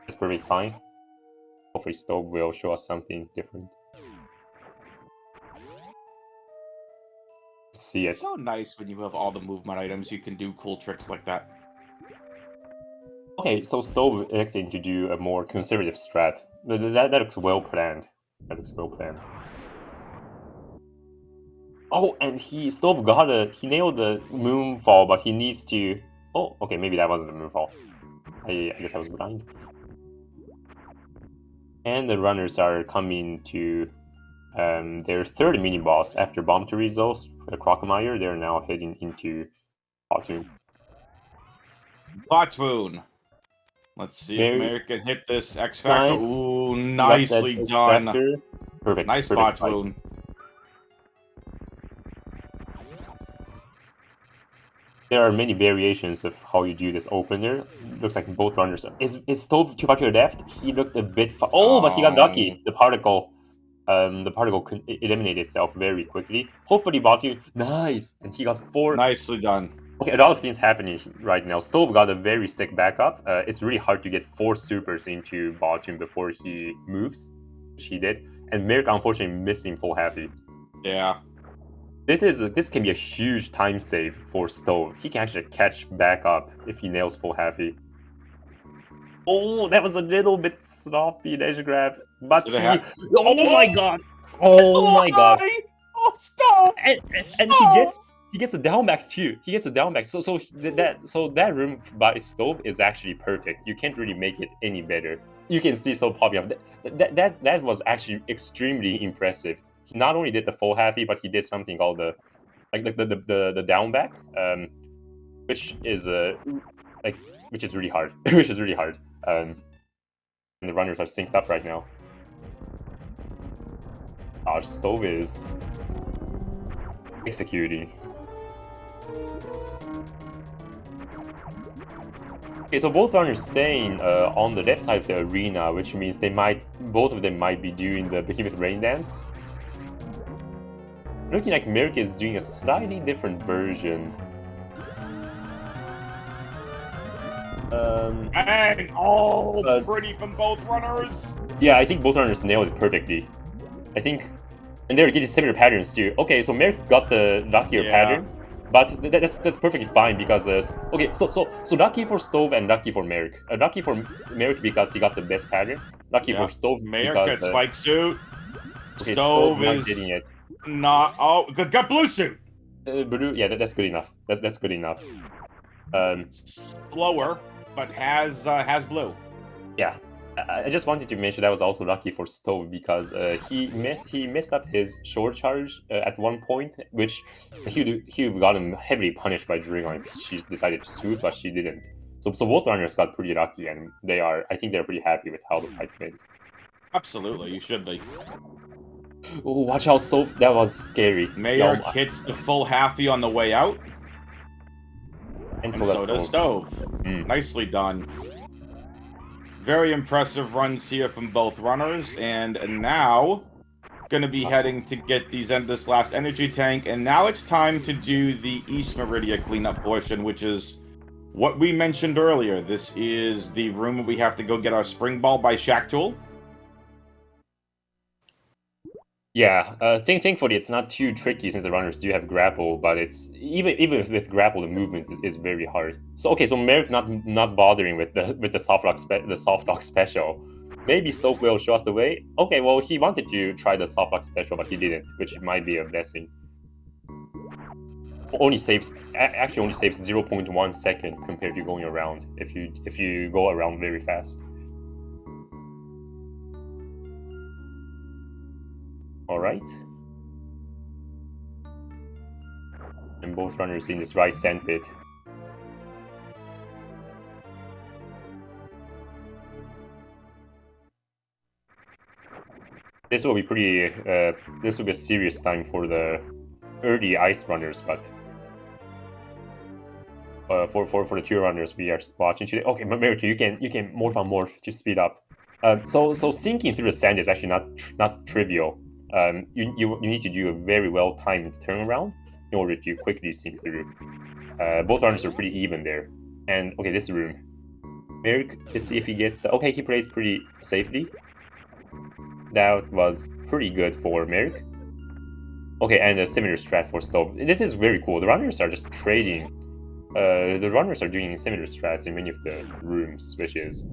That's perfectly fine. Hopefully Stove will show us something different. Let's see It's it. so nice when you have all the movement items, you can do cool tricks like that. Okay, so Stove electing to do a more conservative strat. That looks well planned. That looks well planned. Oh, and Stove he nailed the moonfall, but he needs to. Oh, okay, maybe that wasn't the moonfall. I guess I was blind. And the runners are coming to their third mini boss after Bomb to results. The Crocomire, they're now heading into Bottoon. Botwoon. Let's see if Very Mary can hit this X Factor. nice. Ooh, He got that nicely X done. Factor. Perfect. Nice Perfect fight. Botwoon. There are many variations of how you do this opener. Looks like both runners. Is Stove too far to the left? He looked a bit far. Oh, but he got lucky. The particle eliminated itself very quickly. Hopefully, Batu. Nice, and he got 4. Nicely done. Okay, a lot of things happening right now. Stove got a very sick backup. It's really hard to get 4 supers into Bottom before he moves, which he did. And Merrick unfortunately missing full happy. Yeah. This can be a huge time save for Stove. He can actually catch back up if he nails full happy. Oh, that was a little bit sloppy edge grab, but oh my god! Oh my god! Oh, Stove! And he gets a down back too. He gets a down back. So that room by Stove is actually perfect. You can't really make it any better. You can see Stove popping up. That was actually extremely impressive. He not only did the full happy, but he did something called the down back, which is really hard. Which is really hard. And the runners are synced up right now. Our Stove is executing. Okay, so both runners staying on the left side of the arena, which means both of them might be doing the Behemoth Rain Dance. Looking like Merrick is doing a slightly different version. And pretty from both runners. Yeah, I think both runners nailed it perfectly. I think, and they're getting similar patterns too. Okay, so Merrick got the luckier pattern, but that's perfectly fine because okay, so lucky for Stove and lucky for Merrick. Lucky for Merrick because he got the best pattern. Lucky for Stove Merrick because got spike suit. Okay, Stove not is getting it. Not got blue suit. Blue, yeah, that's good enough. That's good enough. Slower, but has blue. Yeah, I just wanted to mention that was also lucky for Stove because he messed up his short charge at one point, which he would gotten heavily punished by Dragon if she decided to swoop, but she didn't. So both runners got pretty lucky, and I think they're pretty happy with how the fight went. Absolutely, you should be. Oh, watch out, Stove! That was scary. Mayor hits the full halfy on the way out. And so does Stove. Nicely done. Very impressive runs here from both runners, and now gonna be heading to get this last energy tank, and now it's time to do the East Meridia cleanup portion, which is what we mentioned earlier. This is the room where we have to go get our spring ball by Shack Tool. Yeah, thankfully it's not too tricky since the runners do have grapple, but it's even with grapple the movement is very hard. So okay, so Merrick not bothering with the soft lock special. Maybe Stove will show us the way. Okay, well he wanted to try the soft lock special, but he didn't, which might be a blessing. only saves 0.1 second compared to going around if you go around very fast. All right. And both runners in this right sand pit. This will be pretty. This will be a serious time for the early ice runners, but for the tier runners we are watching today. Okay, Meerk, you can morph to speed up. So sinking through the sand is actually not trivial. You need to do a very well timed turnaround in order to quickly sink through. Both runners are pretty even there. And okay, this room. Meerk, let's see if he gets the. Okay, he plays pretty safely. That was pretty good for Meerk. Okay, and a similar strat for Stove. This is very cool. The runners are just trading. The runners are doing similar strats in many of the rooms, which is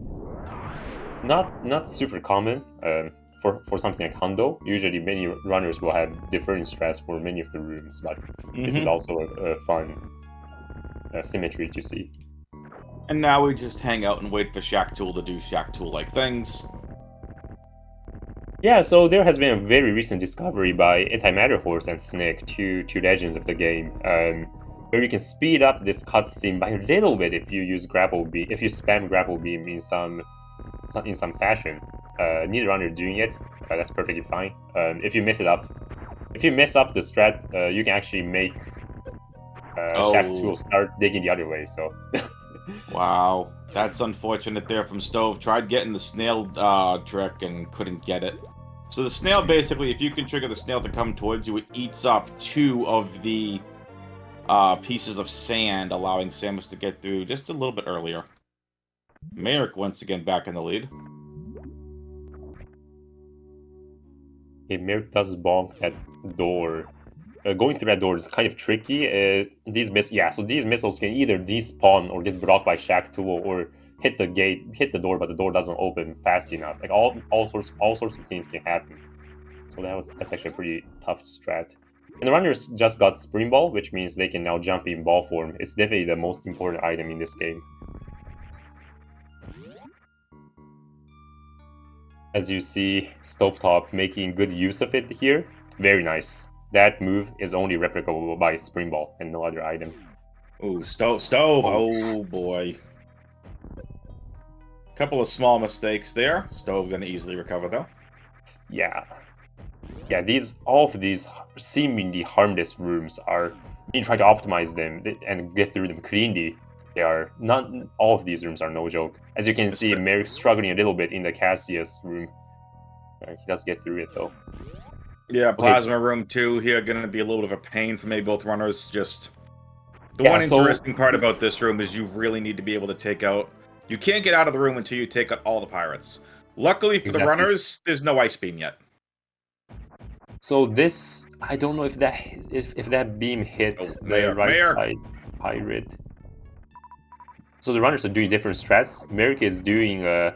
not super common for something like Hondo. Usually, many runners will have different strats for many of the rooms, but this is also a fun symmetry to see. And now we just hang out and wait for Shack Tool to do Shack Tool-like things. Yeah, so there has been a very recent discovery by Antimatter Horse and Snick, two legends of the game, where you can speed up this cutscene by a little bit if you use grapple beam, if you spam grapple beam in some fashion. Neither runner doing it, that's perfectly fine. If you mess up the strat, you can actually make Shack Tool start digging the other way. So. Wow, that's unfortunate there from Stove. Tried getting the snail trick and couldn't get it. So the snail, basically, if you can trigger the snail to come towards you, it eats up 2 of the pieces of sand, allowing Samus to get through just a little bit earlier. Meerk once again back in the lead. Okay, Meerk does bonk that door. Going through that door is kind of tricky. These missiles can either despawn or get blocked by Shack Tool, or hit the door, but the door doesn't open fast enough. Like all sorts of things can happen. So that's actually a pretty tough strat. And the runners just got Spring Ball, which means they can now jump in ball form. It's definitely the most important item in this game. As you see, Stovetop making good use of it here. Very nice. That move is only replicable by Spring Ball and no other item. Ooh, Stove! Oh boy. Couple of small mistakes there. Stove gonna easily recover though. Yeah, all of these seemingly harmless rooms are being tried to optimize them and get through them cleanly. They are not. All of these rooms are no joke. As you can see, Meerk struggling a little bit in the Cassius room. He does get through it though. Yeah, Plasma Room 2 here going to be a little bit of a pain for maybe both runners. Just the one interesting part about this room is you really need to be able to take out. You can't get out of the room until you take out all the pirates. Luckily for the runners, there's no ice beam yet. So this, I don't know if that beam hit the right side pirate. So the runners are doing different strats. Meerk is doing a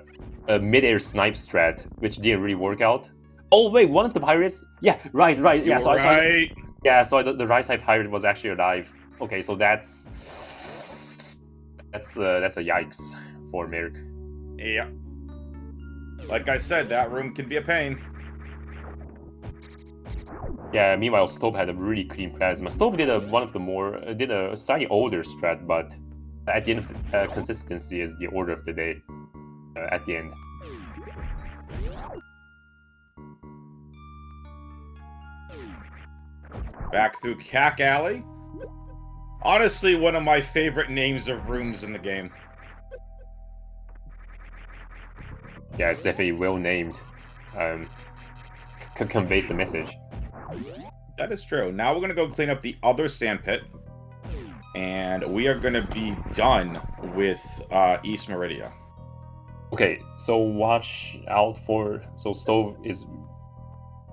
mid-air snipe strat, which didn't really work out. Oh wait, one of the pirates? Yeah, right. Yeah, so right. So the right side pirate was actually alive. Okay, so that's a yikes for Meerk. Yeah. Like I said, that room can be a pain. Yeah. Meanwhile, Stove had a really clean plasma. Stove did a slightly older strat, but at the end of the consistency is the order of the day. At the end. Back through Cack Alley. Honestly, one of my favorite names of rooms in the game. Yeah, it's definitely well named. Conveys the message. That is true. Now we're going to go clean up the other sand pit. And we are going to be done with East Meridia. Okay, so watch out for... So Stove is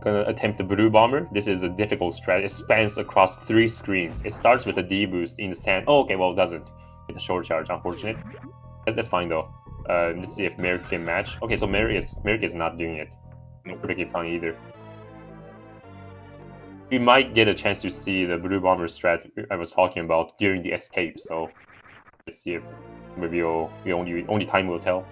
gonna attempt the Blue Bomber. This is a difficult strat. It spans across 3 screens. It starts with a D boost in the sand. Oh, okay, well, it doesn't. With a short charge, unfortunate. That's fine, though. Let's see if Meerk can match. Okay, so Meerk is not doing it. No, perfectly fine either. we might get a chance to see the blue bomber strat I was talking about during the escape. So let's see if maybe only time will tell.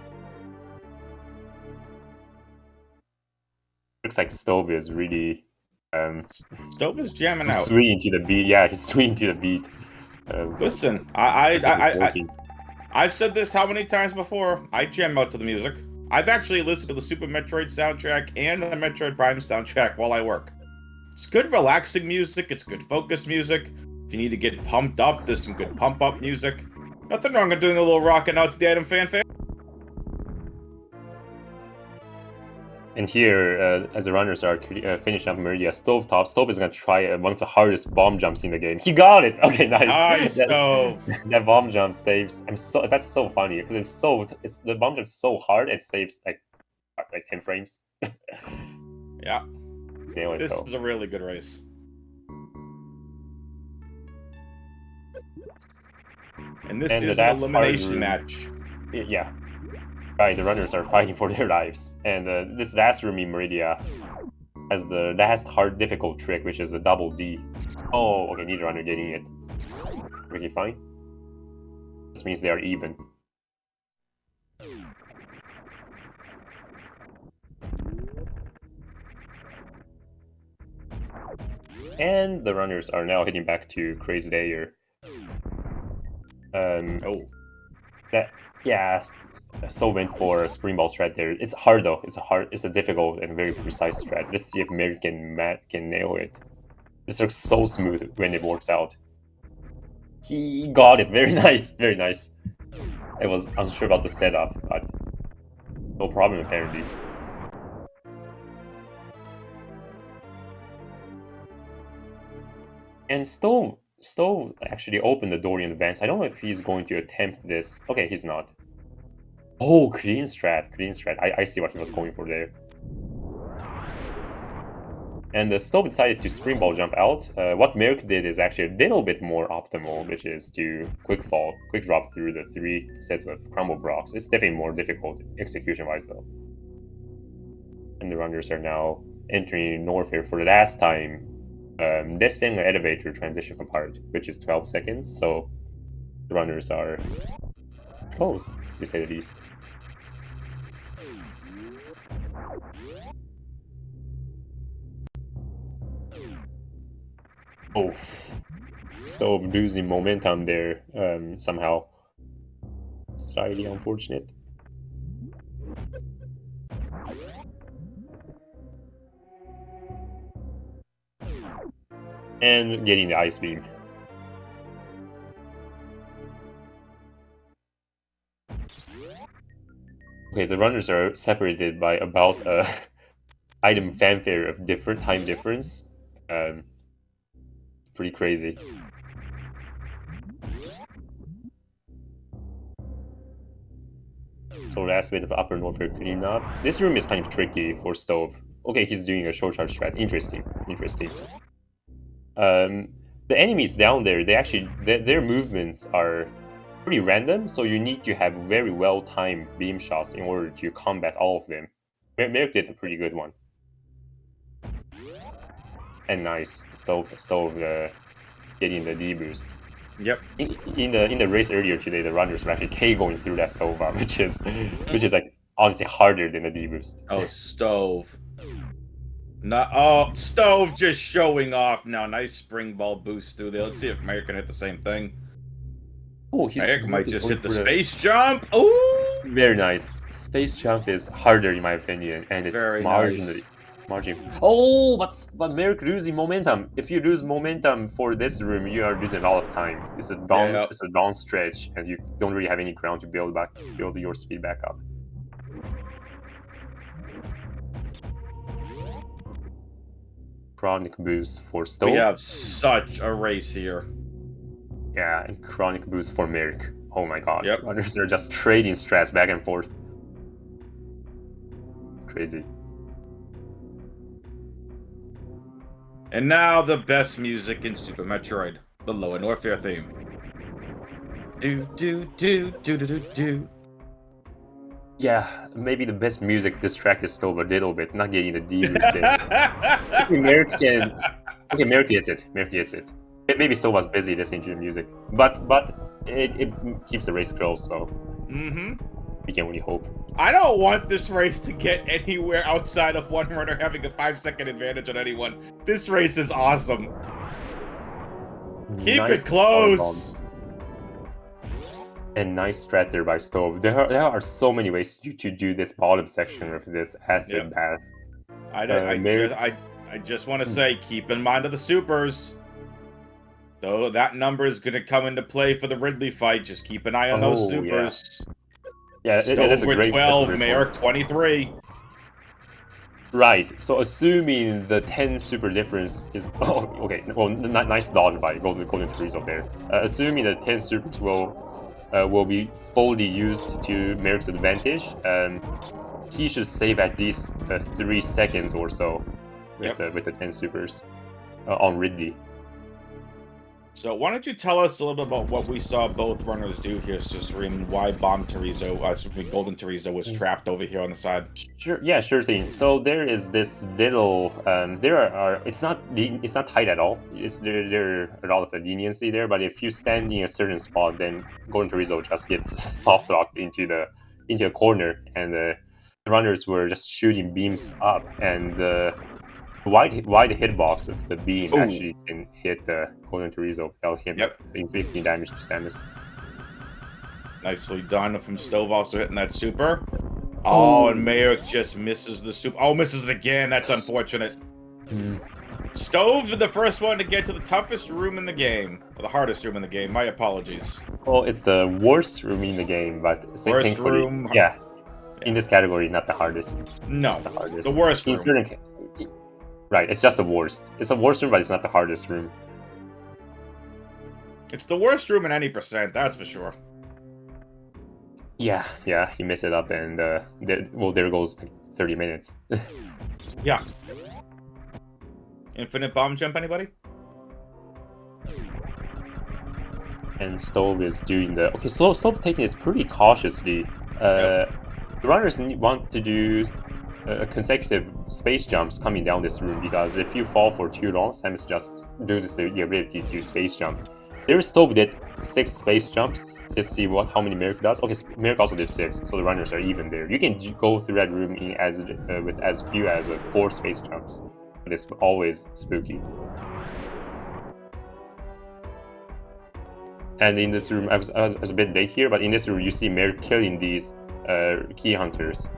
Looks like Stove is really Stove is jamming out. swinging to the beat. Yeah, he's swinging to the beat. Listen, I've said this how many times before? I jam out to the music. I've actually listened to the Super Metroid soundtrack and the Metroid Prime soundtrack while I work. It's good relaxing music, it's good focus music. If you need to get pumped up, there's some good pump up music. Nothing wrong with doing a little rocking out to the item fanfare. And here, as the runners are finishing up Meridia, Stove is going to try one of the hardest bomb jumps in the game. He got it! Okay, nice. Nice, Stove! That bomb jump saves. That's so funny because the bomb jump is so hard it saves like 10 frames. Yeah. Anyway, this is a really good race. And this is an elimination match. Yeah. Right, the runners are fighting for their lives. And this last room in Meridia has the last hard difficult trick, which is a double D. Oh, okay, neither runner getting it. Really fine. This means they are even. And the runners are now heading back to Crazy Layer. So went for a spring ball strat there. It's hard though. It's a difficult and very precise strat. Let's see if Merrick and Matt can nail it. This looks so smooth when it works out. He got it. Very nice. Very nice. I was unsure about the setup, but no problem apparently. And Stove actually opened the door in advance. I don't know if he's going to attempt this. Okay, he's not. Oh, clean strat. I see what he was going for there. And the Stove decided to spring ball jump out. What Merrick did is actually a little bit more optimal, which is to quick drop through the 3 sets of crumble blocks. It's definitely more difficult execution-wise though. And the runners are now entering North here for the last time. Testing the elevator transition part, which is 12 seconds, so the runners are close, to say the least. Oh, Stove losing momentum there somehow. Slightly unfortunate. And getting the ice beam. Okay, the runners are separated by about a item fanfare of different time difference. Pretty crazy. So last bit of upper north clean up. This room is kind of tricky for Stove. Okay, he's doing a short charge strat. Interesting. The enemies down there, their movements are pretty random, so you need to have very well-timed beam shots in order to combat all of them. Merrick did a pretty good one. And nice, Stove getting the D boost. Yep. In the race earlier today, the runners were actually K-going through that Sova, which is like honestly harder than the D boost. Oh, Stove. Stove just showing off now. Nice spring ball boost through there. Let's see if Merrick can hit the same thing. Oh, Merrick might just hit the space jump. Ooh! Very nice. Space jump is harder in my opinion, and it's very marginally. Nice. Oh, but Merrick losing momentum. If you lose momentum for this room, you are losing a lot of time. It's a long stretch, and you don't really have any ground to build your speed back up. Chronic boost for Stove. We have such a race here. Yeah, and chronic boost for Merrick. Oh my god. Yep. Runners are just trading strats back and forth. Crazy. And now the best music in Super Metroid, the Lower Norfair theme. Do do do do do do do. Yeah, maybe the best music distracted Stove a little bit, not getting the D boost there. Okay, Merrick gets it. Merrick gets it. Maybe Stove was busy listening to the music, but it keeps the race close, so we can only hope. I don't want this race to get anywhere outside of one runner having a 5-second advantage on anyone. This race is awesome. Keep Nice it close. And nice strat there by Stove. There are so many ways to do this bottom section of this acid bath. I just want to say, keep in mind of the supers. Though that number is going to come into play for the Ridley fight, just keep an eye on those supers. Yeah, Stove with 12, great Maerk 23. Right, so assuming the 10 super difference is... Oh, okay, well, nice dodge by Golden Chorizo there. Assuming the 10 supers will be fully used to Merrick's advantage, he should save at least 3 seconds or so with the 10 supers on Ridley. So why don't you tell us a little bit about what we saw both runners do here, Susurim, and why Golden Chorizo was trapped over here on the side? Sure thing. So there is this little, it's not tight at all. There are a lot of leniency there, but if you stand in a certain spot, then Golden Chorizo just gets soft locked into a corner, and the runners were just shooting beams up, and the wide hitbox of the beam actually can hit the Golden Chorizo without him inflicting damage to Samus. Nicely done from Stove, also hitting that super. Oh, and Maerk just misses the super. Oh, misses it again. That's unfortunate. Stove's the first one to get to the toughest room in the game. Or the hardest room in the game. My apologies. Well, it's the worst room in the game, but worst room. Yeah. In this category, not the hardest. No, not the hardest. The worst room. Right, it's just the worst. It's the worst room, but it's not the hardest room. It's the worst room in any percent, that's for sure. Yeah, he messed it up, and there goes 30 minutes. Yeah. Infinite bomb jump, anybody? And Stove is doing the... Okay, Stove taking this pretty cautiously. The runners want to do consecutive space jumps coming down this room, because if you fall for too long, Samus just loses the ability to do space jump. Their Stove did 6 space jumps. Let's see how many Meerk does. Okay, Meerk also did 6, so the runners are even there. You can go through that room with as few as 4 space jumps, but it's always spooky. And in this room, I was a bit late here, but in this room you see Meerk killing these key hunters.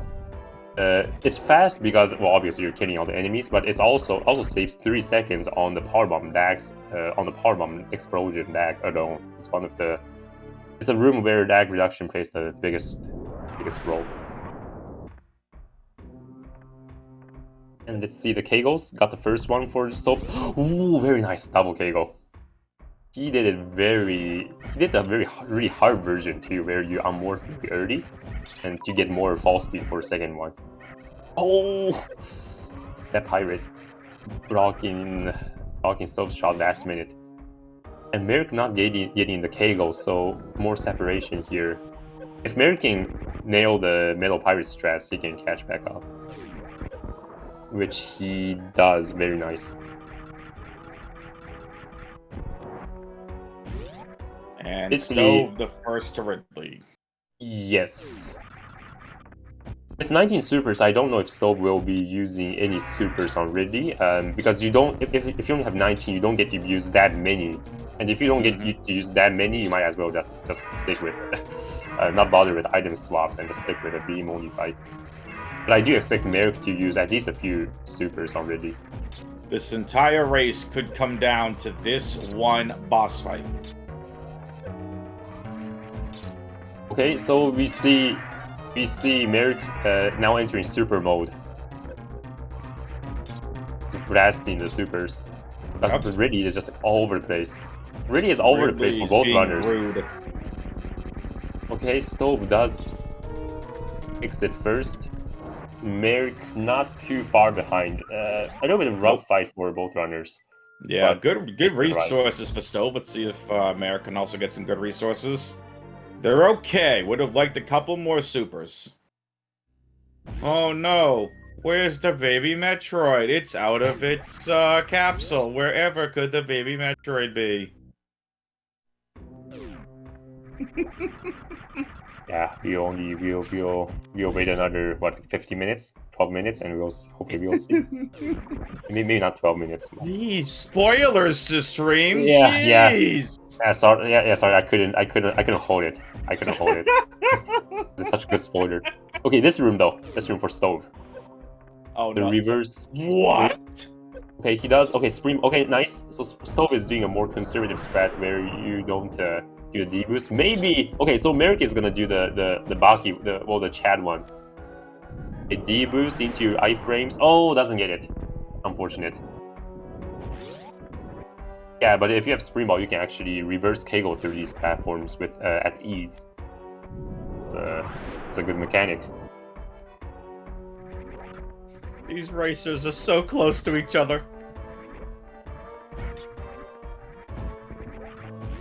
It's fast because, well, obviously you're killing all the enemies, but it's also saves 3 seconds on the power bomb lags, on the power bomb explosion lag alone. It's a room where lag reduction plays the biggest role. And let's see the Kegels. Got the first one for Stove. Ooh, very nice double Kegel. He did the really hard version too, where you unmorph really early, and to get more fall speed for the second one. Oh, that pirate blocking Stove's shot last minute, and Meerk not getting the Kegel, so more separation here. If Meerk can nail the metal pirate strats, he can catch back up, which he does. Very nice. And Stove the first to Ridley. Yes. With 19 supers, I don't know if Stove will be using any supers on Ridley, because you don't. If you only have 19, you don't get to use that many. And if you don't get to use that many, you might as well just stick with not bother with item swaps and just stick with a beam only fight. But I do expect Meerk to use at least a few supers on Ridley. This entire race could come down to this one boss fight. Okay, so we see Meerk now entering super mode. Just blasting the supers. But Ridley is just all over the place. Ridley is all over the place for both runners. Rude. Okay, Stove does exit first. Meerk not too far behind. A little bit of rough fight for both runners. Yeah, good resources for Stove. Let's see if Meerk can also get some good resources. They're okay. Would have liked a couple more supers. Oh no. Where's the baby Metroid? It's out of its capsule. Wherever could the baby Metroid be? Yeah, we'll wait another what 50 minutes, 12 minutes, and hopefully we'll see. Maybe not 12 minutes. Jeez, spoilers to stream. Yeah, yeah. Jeez. Sorry. I couldn't hold it. I couldn't hold it. This is such a good spoiler. Okay, this room though. This room for Stove. Oh The no. reverse. What? Okay, he does. Okay, Spring. Okay, nice. So Stove is doing a more conservative strat where you don't do the deboost. Maybe. Okay, so Merrick is gonna do the Baki, the Chad one. A deboost into iframes. Oh, doesn't get it. Unfortunate. Yeah, but if you have Spring Ball, you can actually reverse Kegel through these platforms with at ease. It's a good mechanic. These racers are so close to each other.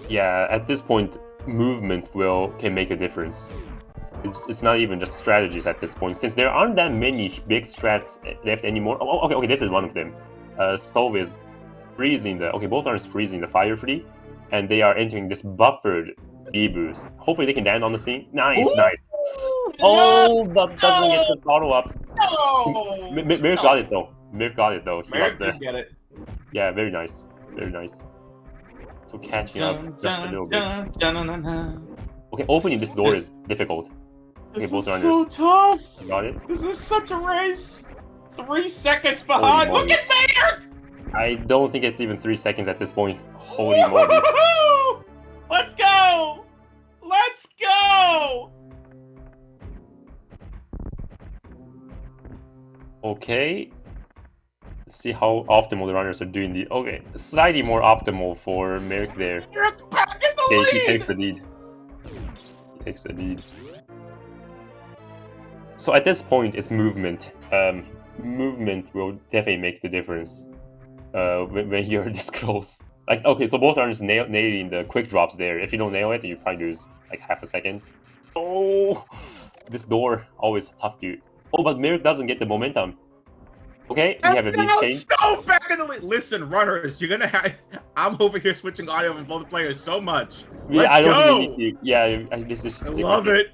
Yeah, at this point, movement can make a difference. It's not even just strategies at this point, since there aren't that many big strats left anymore. Oh, okay, this is one of them. Stove is freezing both arms freezing the fire free, and they are entering this buffered deboost. Hopefully they can land on the steam. Nice, Ooh, nice. Oh, but doesn't get the follow up. No! Mirk got it though. Mirk got it though. Merrick did get it. Yeah, very nice. Very nice. So catching up just a little bit. Okay, opening this door is difficult. Okay, This both is runners. so tough. Got it. This is such a race. 3 seconds behind. Holy Look at Maynard! I don't think it's even 3 seconds at this point. Holy moly. Woo-hoo-hoo! Let's go! Let's go! Okay. Let's see how optimal the runners are doing the. Okay, slightly more optimal for Merrick there. You're back in the Okay, he lead! takes the lead. He takes the lead. So at this point, it's movement. Movement will definitely make the difference when you're this close. Like, okay, so both runners nailing the quick drops there. If you don't nail it, you probably lose like half a second. Oh, this door always tough to. Oh, but Merrick doesn't get the momentum. Okay, we have a lead change. Stove back in the lead. Listen, runners, you're gonna have. I'm over here switching audio from both players so much. Yeah, Let's I don't go. think we need to. Yeah, this is just. I love it.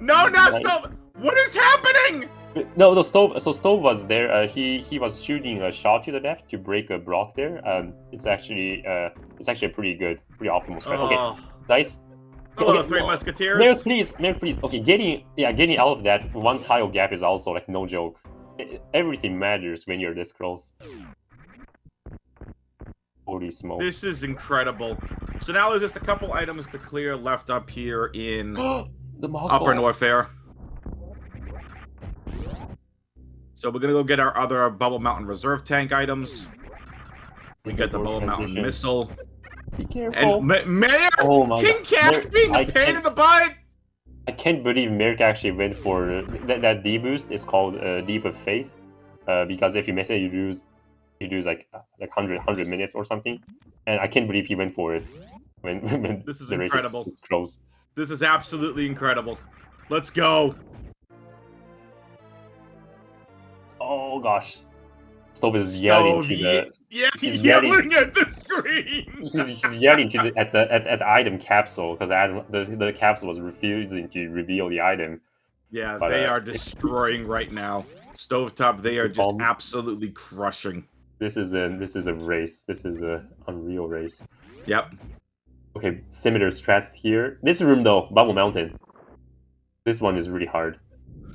No, stop. What is happening? No, Stove. So Stove was there. He was shooting a shot to the left to break a block there. It's actually a pretty optimal strat. Okay, nice. Hello, Okay, Three Musketeers. Merrick, please. Okay, getting out of that one tile gap is also like no joke. Everything matters when you're this close. Holy smoke! This is incredible. So now there's just a couple items to clear left up here in The Upper Norfair. So we're gonna go get our other Bubble Mountain Reserve Tank items. We get the Bubble Mountain Missile. Be careful. And Mayor King Cat being a pain in the butt. I can't believe Merrick actually went for that deboost. It's called Leap of Faith, because if you miss it, you lose like 100 minutes or something. And I can't believe he went for it when This is the race incredible. is close. This is absolutely incredible. Let's go. Oh gosh, Stove is yelling to the. Yeah, he's yelling yelling at the screen. He's yelling to at the item capsule because the capsule was refusing to reveal the item. Yeah, But, they are destroying right now. Stovetop, they are just absolutely crushing. This is a race. This is a unreal race. Yep. Okay, similar strats here. This room though, Bubble Mountain. This one is really hard.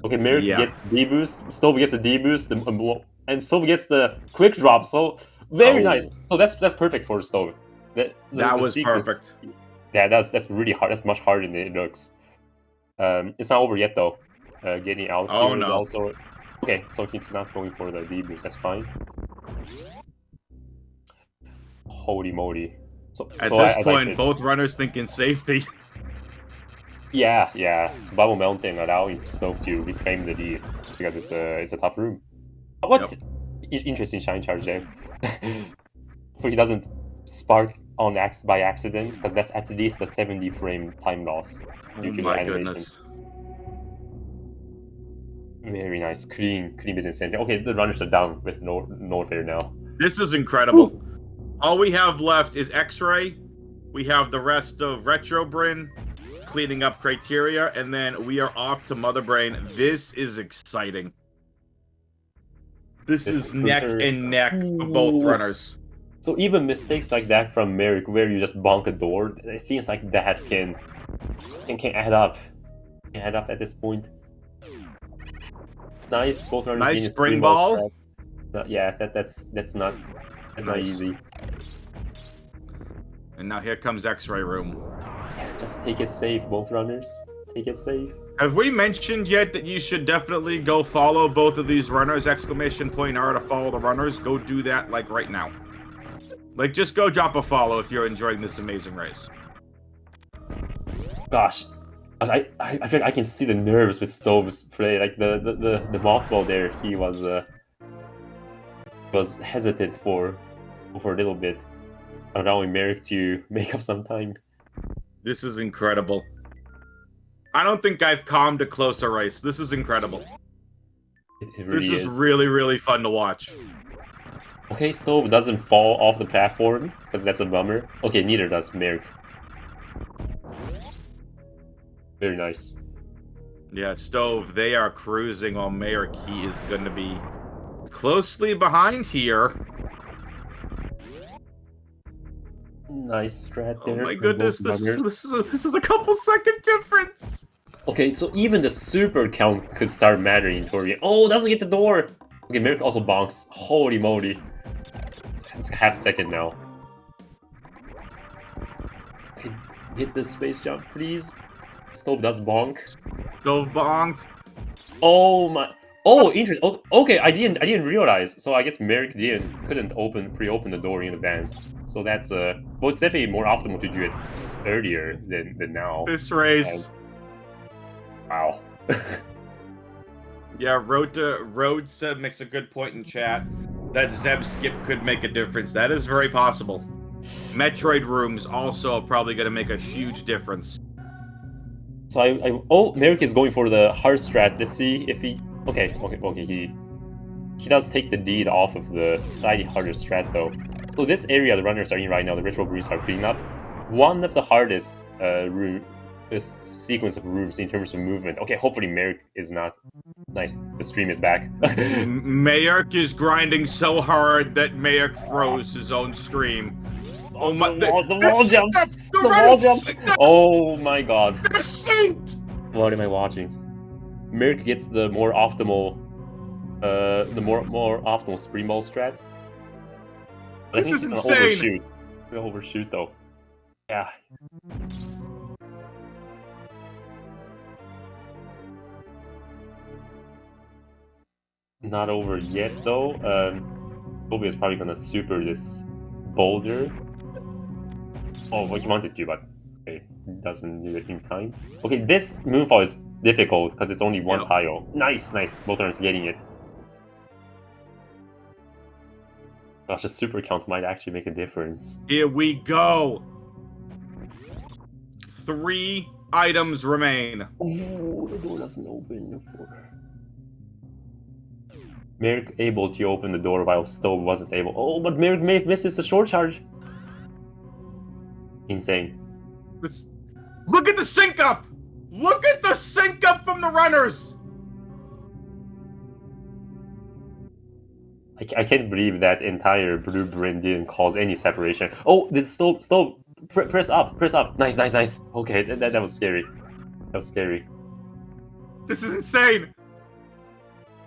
Okay, Merrick gets deboost. Stove gets a deboost, and Stove gets the quick drop. So very nice. So that's perfect for Stove. That was perfect. Yeah, that's really hard. That's much harder than it looks. It's not over yet though. Getting out here is also okay. So he's not going for the deboost. That's fine. Holy moly! So at this point, both runners thinking safety. Yeah. So Bubble Mountain allowing Stove to reclaim the lead because it's a tough room. What interesting shine charge there. So he doesn't spark on by accident because that's at least a 70 frame time loss due to the animation. Goodness. Very nice, clean business center. Okay, the runners are down with Norfair now. This is incredible. Ooh. All we have left is X-Ray. We have the rest of Retrobrin cleaning up criteria, and then we are off to Mother Brain. This is exciting. This is neck and neck for both runners. So even mistakes like that from Merrick, where you just bonk a door, things like that can add up. Can add up at this point. Nice, both runners. Nice spring ball. Yeah, that's not easy. And now here comes X-Ray Room. Yeah, just take it safe, both runners. Take it safe. Have we mentioned yet that you should definitely go follow both of these runners? Exclamation point R to follow the runners. Go do that like right now. Like just go drop a follow if you're enjoying this amazing race. Gosh. I feel like I can see the nerves with Stove's play. Like the mock ball there, he was hesitant for a little bit, allowing Merrick to make up some time. This is incredible. I don't think I've calmed a closer race. This is incredible. It really this is really, really fun to watch. Okay, Stove doesn't fall off the platform, because that's a bummer. Okay, neither does Merrick. Very nice. Yeah, Stove, they are cruising while Merrick, he is going to be closely behind here. Nice strat there. Oh my goodness, this is a couple second difference. Okay, so even the super count could start mattering for you. Oh, doesn't get the door. Okay, Merrick also bonks. Holy moly. It's half a second now. Okay, get the space jump, please. Stove does bonk. Stove bonked. Oh my. Oh, interesting. Okay, I didn't realize. So I guess Merrick couldn't pre-open the door in advance. So that's well, it's definitely more optimal to do it earlier than now. This race. Wow. Yeah, Rhodes makes a good point in chat. That Zeb skip could make a difference. That is very possible. Metroid rooms also probably going to make a huge difference. So oh, Merrick is going for the hard strat. Let's see if he. Okay. He does take the lead off of the slightly harder strat though. So this area the runners are in right now, the Retro Brews are cleaning up. One of the hardest sequence of rooms in terms of movement. Okay, hopefully Merrick is not. Nice, the stream is back. Merrick is grinding so hard that Merrick froze his own stream. Oh my! The wall jumps! The wall jumps! Oh my god! They're synced! What am I watching? Merrick gets the more optimal, more optimal spring ball strat. But this I think is he's insane. Gonna overshoot. He's gonna overshoot though. Yeah. Not over yet though. Toby is probably gonna super this boulder. Oh, what you wanted to, but okay, doesn't need it in time. Okay, this moonfall is difficult because it's only one tile. Nice. Both turns getting it. Gosh, a super count might actually make a difference. Here we go. 3 items remain. Oh, the door doesn't open. Merrick able to open the door while Stove wasn't able. Oh, but Merrick misses the short charge. Insane. Look at the sync up! Look at the sync up from the runners! I can't believe that entire blue brain didn't cause any separation. Oh, the Stove, press up. Nice. Okay, that was scary. That was scary. This is insane!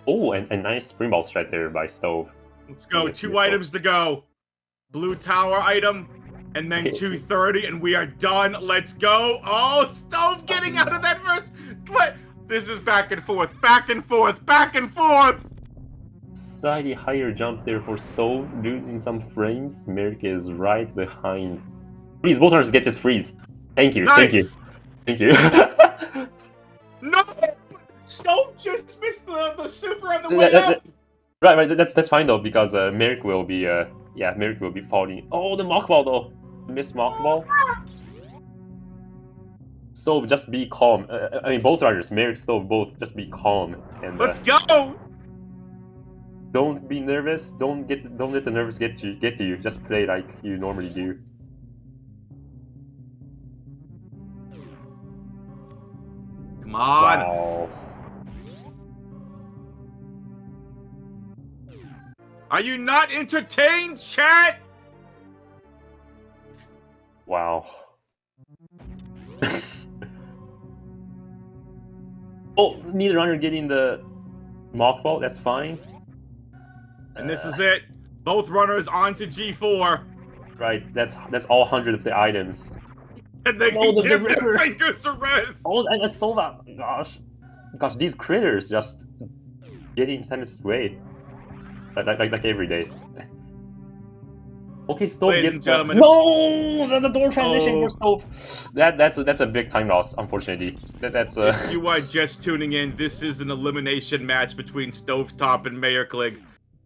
Oh, and a nice spring ball strat there by Stove. Let's go, 2 items to go. Blue tower item, and then 230, and we are done. Let's go. Oh, Stove getting out of that first. This is back and forth. Slightly higher jump there for Stove, losing some frames. Merrick is right behind. Please, both runners get this freeze. Thank you, nice. thank you. No! Stove just missed the super on the way up! Right, that's fine though, because Merrick will be Merrick will be falling. Oh, the mock ball though. Missed mock ball. Stove, just be calm. I mean, both runners, Merrick, Stove, both just be calm and Let's go! don't be nervous. Don't let the nerves get to you. Just play like you normally do. Come on! Wow. Are you not entertained, chat? Wow. Oh, neither runner getting the mock ball. That's fine. And this is it. Both runners on to G4. Right. That's all 100 of the items. And they Oh, can the give their river. fingers a rest. Oh, and a Sova. Gosh, these critters just getting Samus's way. Like every day. Okay, Stove Ladies gets and gentlemen, no, the door transition Oh. for Stove. That's a big time loss, unfortunately. That's if you are just tuning in, this is an elimination match between Stovetop and maerklig.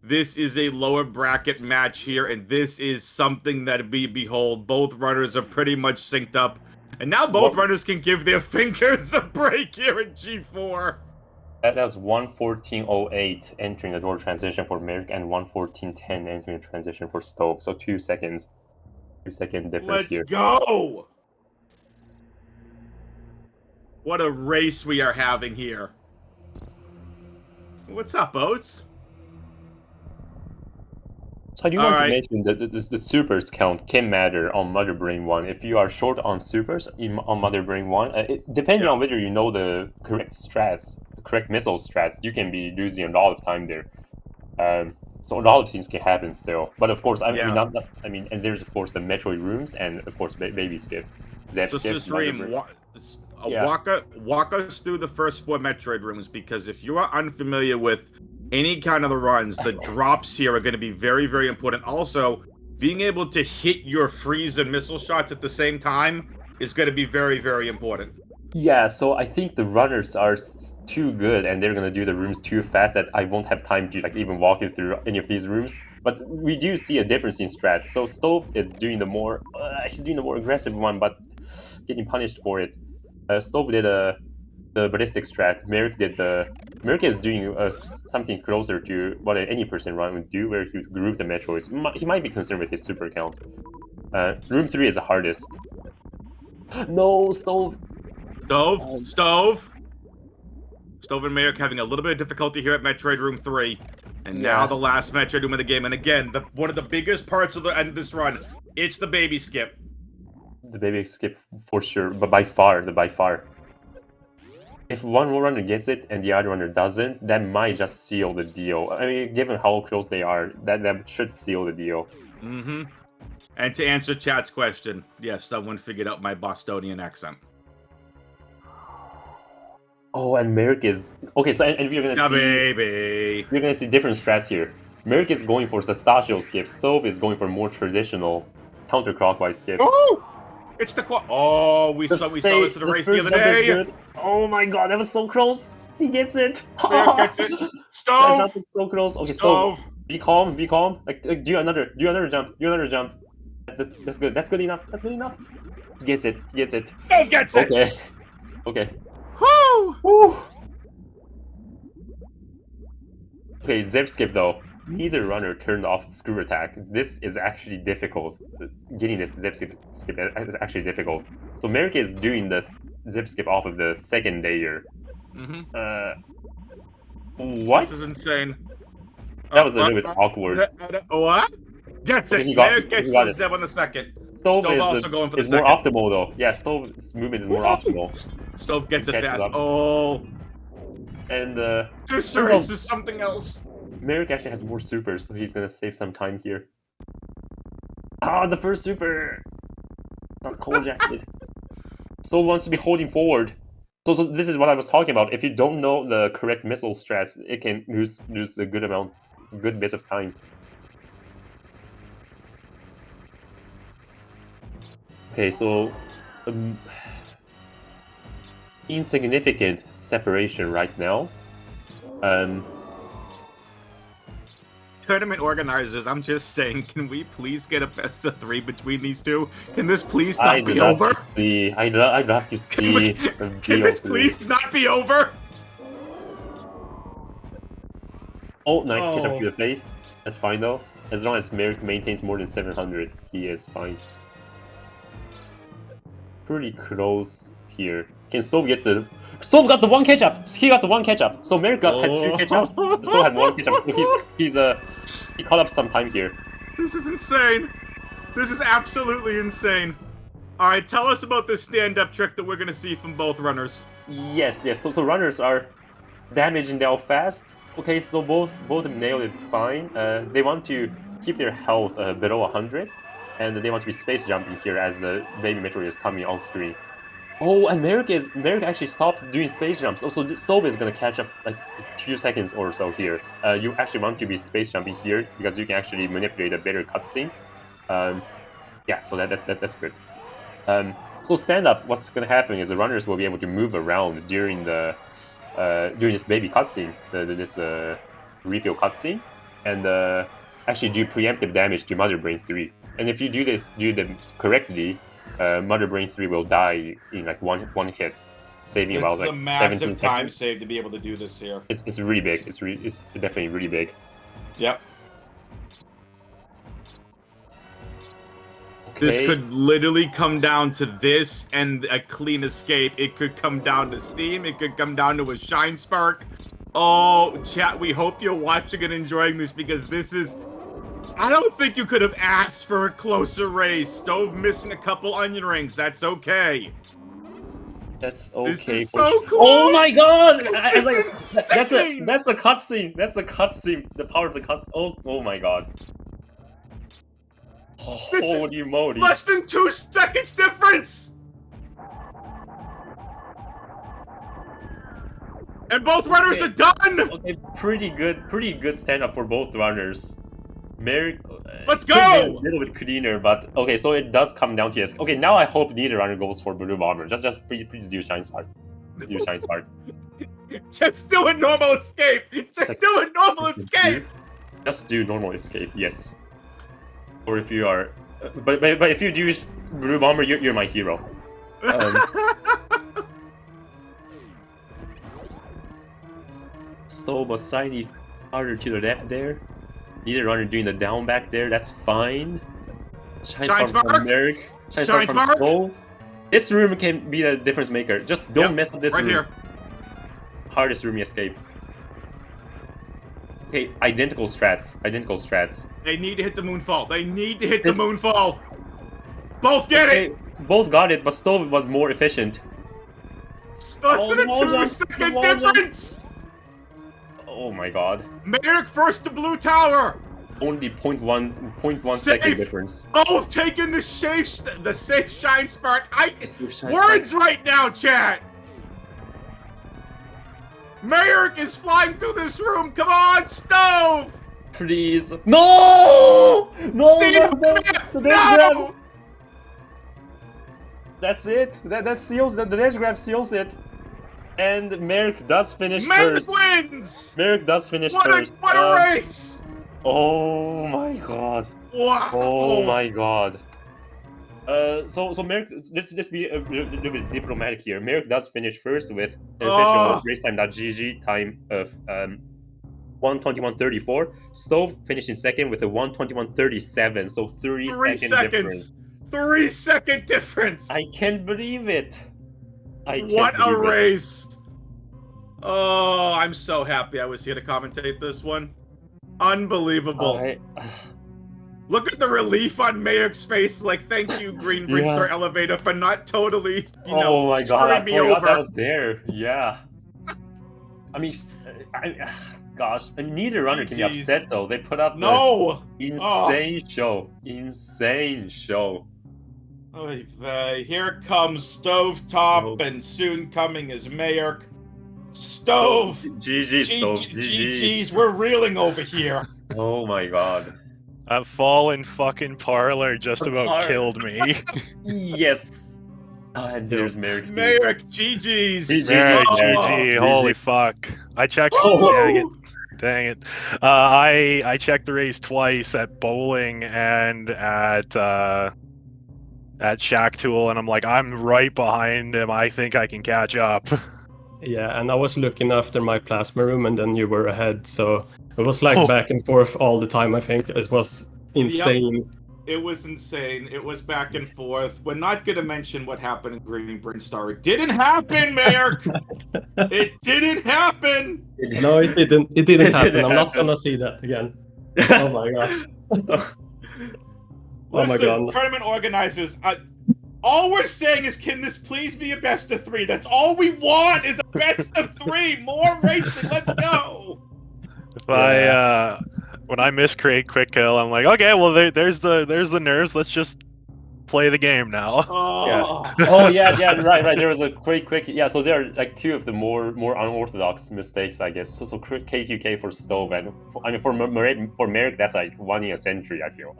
This is a lower bracket match here, and this is something that we behold. Both runners are pretty much synced up, and now both runners can give their fingers a break here in G4. That was 1:14:08 entering the door transition for Merrick and 1:14:10 entering the transition for Stove. So 2 seconds. 2-second difference Let's here. go! What a race we are having here. What's up, Oats? So I do want to mention that the supers count can matter on Mother Brain 1. If you are short on supers on Mother Brain 1, depending on whether you know the correct strats, the correct missile strats, you can be losing a lot of time there. So a lot of things can happen still. But of course, I mean, and there's of course the Metroid rooms and of course baby skip, Zep skip. Walk us through the first 4 Metroid rooms, because if you are unfamiliar with any kind of the runs, the drops here are going to be very, very important. Also, being able to hit your freeze and missile shots at the same time is going to be very, very important. Yeah, so I think the runners are too good and they're going to do the rooms too fast that I won't have time to like even walk you through any of these rooms. But we do see a difference in strat. So Stove is doing the more aggressive one, but getting punished for it. Stove did the ballistic strat. Merrick is doing something closer to what any person run would do, where he would group the Metroids. He might be concerned with his super count. Room 3 is the hardest. No, Stove! Stove and Merrick having a little bit of difficulty here at Metroid Room 3. And now the last Metroid room of the game. And again, one of the biggest parts of the end of this run, it's the baby skip. The baby skip for sure, but by far. If one runner gets it and the other runner doesn't, that might just seal the deal. I mean, given how close they are, that should seal the deal. Mm-hmm. And to answer chat's question, yes, someone figured out my Bostonian accent. Oh, and Merrick is okay. So, and you're gonna see different strats here. Merrick is going for the Stachio skip. Stove is going for more traditional counterclockwise skip. Oh, it's the Oh, we saw this in the race the other day. Oh my god, that was so close. He gets it. Merrick gets it. Stove. That was so close. Okay, Stove. Be calm. Like do another jump. That's good. That's good enough. He gets it. Stove gets it. Okay. Woo! Okay, Zep skip though. Neither runner turned off screw attack. This is actually difficult. Getting this Zep skip is actually difficult. So Merrick is doing this Zep skip off of the second layer. What? This is insane. That was a little bit awkward. What? Gets it. Merrick gets the Zep on the second. Stove also going for the second. More optimal though. Yeah, Stove's movement is more optimal. Stove gets it fast. Oh. And this race is something else. Merrick actually has more supers, so he's gonna save some time here. Ah, the first super! Not cold jacket. Stove wants to be holding forward. So this is what I was talking about. If you don't know the correct missile strats, it can lose a good bit of time. Okay, so insignificant separation right now. tournament organizers, I'm just saying, can we please get a best of 3 between these two? Can this please not be over? I'd love to see. Can this please not be over? Oh, nice catch up to the face. That's fine though. As long as Merrick maintains more than 700, he is fine. Pretty close here. Can Stove get the... Stove got the 1 catch up! He got the 1 catch up! So Merrick had 2 catch ups. Stove had 1 catch up. So he caught up some time here. This is insane. This is absolutely insane. Alright, tell us about this stand-up trick that we're gonna see from both runners. Yes. So runners are damaging Dell fast. Okay, so both nailed it fine. They want to keep their health below 100, and they want to be space jumping here as the baby Metroid is coming on screen. Oh, and Merrick actually stopped doing space jumps. Also, Stove is gonna catch up like 2 seconds or so here. You actually want to be space jumping here because you can actually manipulate a better cutscene. Yeah, so that's good. So stand up. What's gonna happen is the runners will be able to move around during this baby cutscene, this refill cutscene, and actually do preemptive damage to Mother Brain 3. And if you do them correctly, Mother Brain 3 will die in like one hit, saving about like 17 seconds. It's a massive time save to be able to do this here. It's really big. It's definitely really big. Yep. Okay. This could literally come down to this and a clean escape. It could come down to Steam. It could come down to a Shine Spark. Oh, chat, we hope you're watching and enjoying this because this is... I don't think you could have asked for a closer race. Stove missing a couple onion rings. That's okay. That's okay. This is so close. Oh my god! That's a cutscene. That's a cutscene. The power of the cutscene. Oh my god. Holy moly. Less than 2 seconds difference! And both runners are done! Okay, pretty good stand-up for both runners. Merrick... Let's go! A little bit cleaner, but... Okay, so it does come down to yes. Okay, now I hope neither runner goes for Blue Bomber. Just please do Shine Spark. Do Shine Spark. Just do a normal escape! Just do a normal escape! Just do normal escape, yes. Or if you are... But if you do Blue Bomber, you're my hero. Stove was slightly farther to the left there. Neither runner doing the down back there, that's fine. Shine Spark from Merrick. Shine Spark from Stove. This room can be the difference maker. Just don't mess up this room. Here. Hardest room escape. Okay, identical strats. They need to hit the moonfall. They need to hit the moonfall. Both get it. Both got it, but Stove was more efficient. Less than a 2-second difference. Oh my god. Merrick first to blue tower. Only 0.1 second difference. Both taking the safe Shine Spark. Words right now, chat. Merrick is flying through this room. Come on, Stove. Please. No! No! No! That's it. That seals the ledge grab seals it. And Merrick does finish first. Merrick wins! Merrick does finish first. What a race! Oh my god. Wow. Oh my god. So Merrick, let's be a little bit diplomatic here. Merrick does finish first with an official racetime.gg time of 1:21:34. Stove finished in second with a 1:21:37, so 3 second difference. 3 second difference! I can't believe it. What a race! Oh, I'm so happy I was here to commentate this one. Unbelievable. Look at the relief on Merrick's face. Like, thank you, Green Bridgestone Elevator, for not totally, oh my god, I forgot that was there. Yeah. I mean, gosh, neither runner can be upset though. They put up insane show. Insane show. Here comes Stovetop, and soon coming is Merrick. Stove! GG, Stove. GG's, we're reeling over here. Oh my god. That fallen fucking parlor just about killed me. Yes. And there's Merrick. Merrick, GG's. Merrick, GG. Holy fuck. I checked. Dang it. I checked the race twice at bowling and at Shack Tool, and I'm like, I'm right behind him. I think I can catch up. Yeah, and I was looking after my plasma room, and then you were ahead, so it was like Oh. back and forth all the time. I think it was insane. It was insane. It was back and forth. We're not going to mention what happened in Green Brinstar. It didn't happen, Maerk! It didn't happen! No, it didn't. It didn't It happen. didn't I'm not happen. gonna see that again. Oh my god. Oh my Listen, god. tournament organizers, all we're saying is, can this please be a best of 3? That's all we want is a best of 3. More racing. Let's go. If when I miss Craig Quick Kill, I'm like, okay, well there's the nerves. Let's just play the game now. Yeah. Oh, Oh yeah, right. There was a quick. Yeah, so there are like 2 of the more unorthodox mistakes, I guess. So KQK for Stove, and for Merrick, that's like 1 in a century. I feel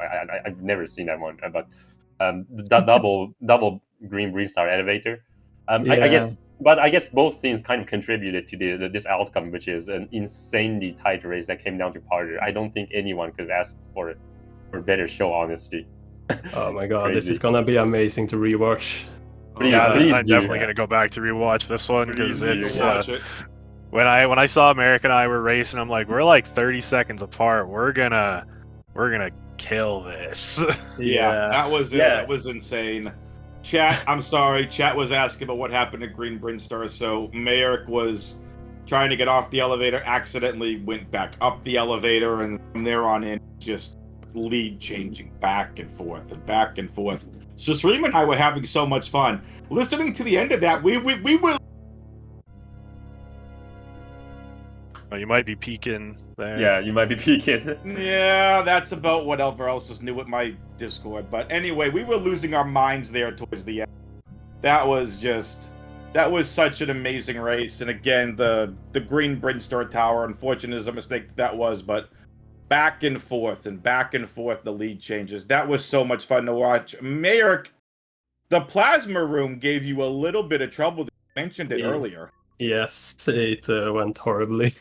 I've never seen that one, but the double green star elevator. I guess both things kind of contributed to this outcome, which is an insanely tight race that came down to parter. I don't think anyone could ask for a better show, honestly. Oh my god, Crazy. this is gonna be amazing to rewatch. Please, Yeah, please I'm do. definitely gonna go back to rewatch this one because Please it's watch it. when I saw America and I were racing, I'm like, we're like 30 seconds apart. We're gonna kill this. Yeah, that was it. Yeah. That was insane. Chat, I'm sorry. Chat was asking about what happened at Green Brinstar. So Mayrick was trying to get off the elevator, accidentally went back up the elevator, and from there on in, just lead changing back and forth and back and forth. So Sreem and I were having so much fun. Listening to the end of that, we were. Oh, you might be peeking there. Yeah, you might be peeking. Yeah, that's about whatever else is new with my Discord. But anyway, we were losing our minds there towards the end. That was such an amazing race. And again, the Green Brinstar Tower, unfortunately, is a mistake that was, but back and forth, the lead changes. That was so much fun to watch. Mayrick, the plasma room gave you a little bit of trouble. You mentioned it earlier. Yes, it went horribly.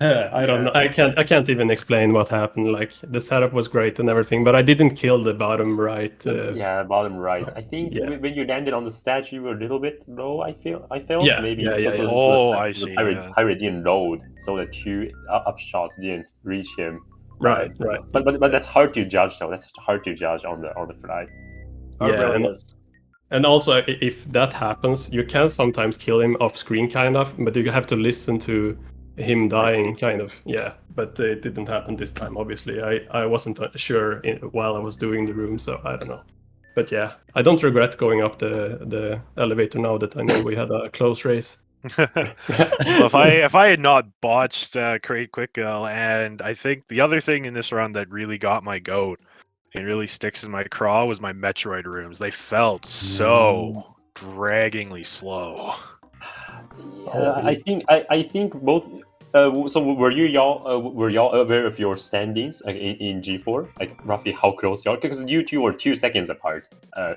I don't know. I can't even explain what happened. Like the setup was great and everything, but I didn't kill the bottom right. Yeah, bottom right. I think yeah. when you landed on the statue, you were a little bit low. I felt. Yeah, Maybe. yeah, so yeah. Oh, the I see, yeah. Pirate didn't load, so the 2 up shots didn't reach him. Right. But that's hard to judge, though. That's hard to judge on the fly. It really is. And also, if that happens, you can sometimes kill him off screen, kind of, but you have to listen to him dying, kind of. Yeah, but it didn't happen this time, obviously. I wasn't sure while I was doing the room, so I don't know. But yeah, I don't regret going up the elevator now that I know we had a close race. Well, if I had not botched Craig Quick Kill, and I think the other thing in this run that really got my goat and really sticks in my craw was my Metroid rooms. They felt so draggingly slow. I think both. So were y'all aware of your standings in G4? Like roughly how close y'all? Because you 2 were 2 seconds apart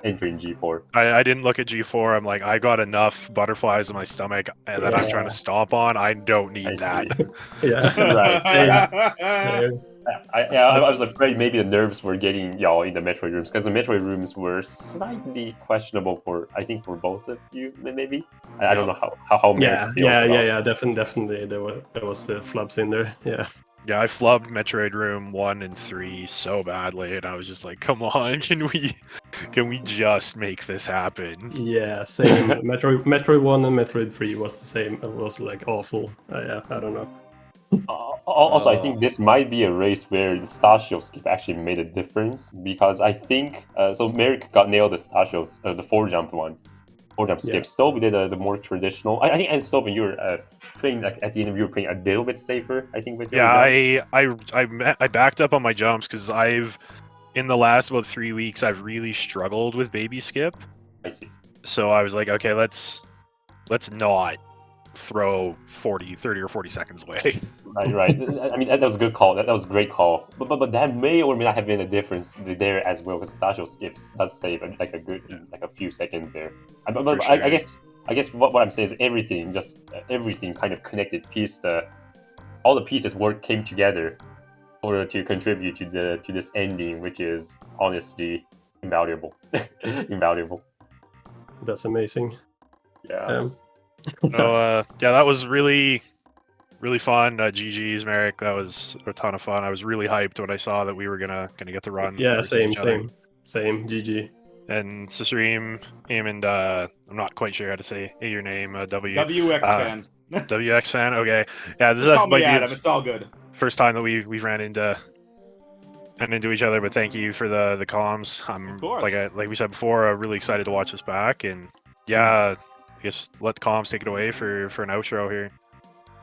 entering G4. I didn't look at G4. I'm like, I got enough butterflies in my stomach and that I'm trying to stomp on. I don't need that. Yeah. I was afraid maybe the nerves were getting y'all in the Metroid rooms, because the Metroid rooms were slightly questionable for both of you, maybe. I don't know how Merrick feels about. Definitely there was flubs in there. Yeah, I flubbed Metroid Room 1 and 3 so badly, and I was just like, come on, can we just make this happen? Yeah, same. Metroid 1 and Metroid 3 was the same. It was like awful. I don't know. Also, I think this might be a race where the Starship skip actually made a difference, because I think so. Merrick got nailed the Starship, the 4-jump one, 4-jump skip. Yeah. Stove did the more traditional. I think, and Stove, you were playing like at the end, you were playing a little bit safer. I think with your jumps. I backed up on my jumps because in the last about 3 weeks I've really struggled with baby skip. I see. So I was like, okay, let's not throw 30 or 40 seconds away. Right. I mean, that was a good call. That was a great call. But that may or may not have been a difference there as well, because Stasio skips does save like a few seconds there. But Sure. I guess what I'm saying is everything kind of connected piece. all the pieces came together in order to contribute to this ending, which is honestly invaluable. Invaluable. That's amazing. Yeah. So yeah, that was really fun. GG's, Merrick. That was a ton of fun. I was really hyped when I saw that we were gonna get to run. Yeah, versus same, each other. same. GG. And Sasreem, and I'm not quite sure how to say your name. WX fan. WX fan. Okay, yeah, this Just call me might be Adam. the It's all good. first time that we ran into each other. But thank you for the comms. I'm Of course. like we said before, really excited to watch this back. And yeah, I guess let the comms take it away for an outro here.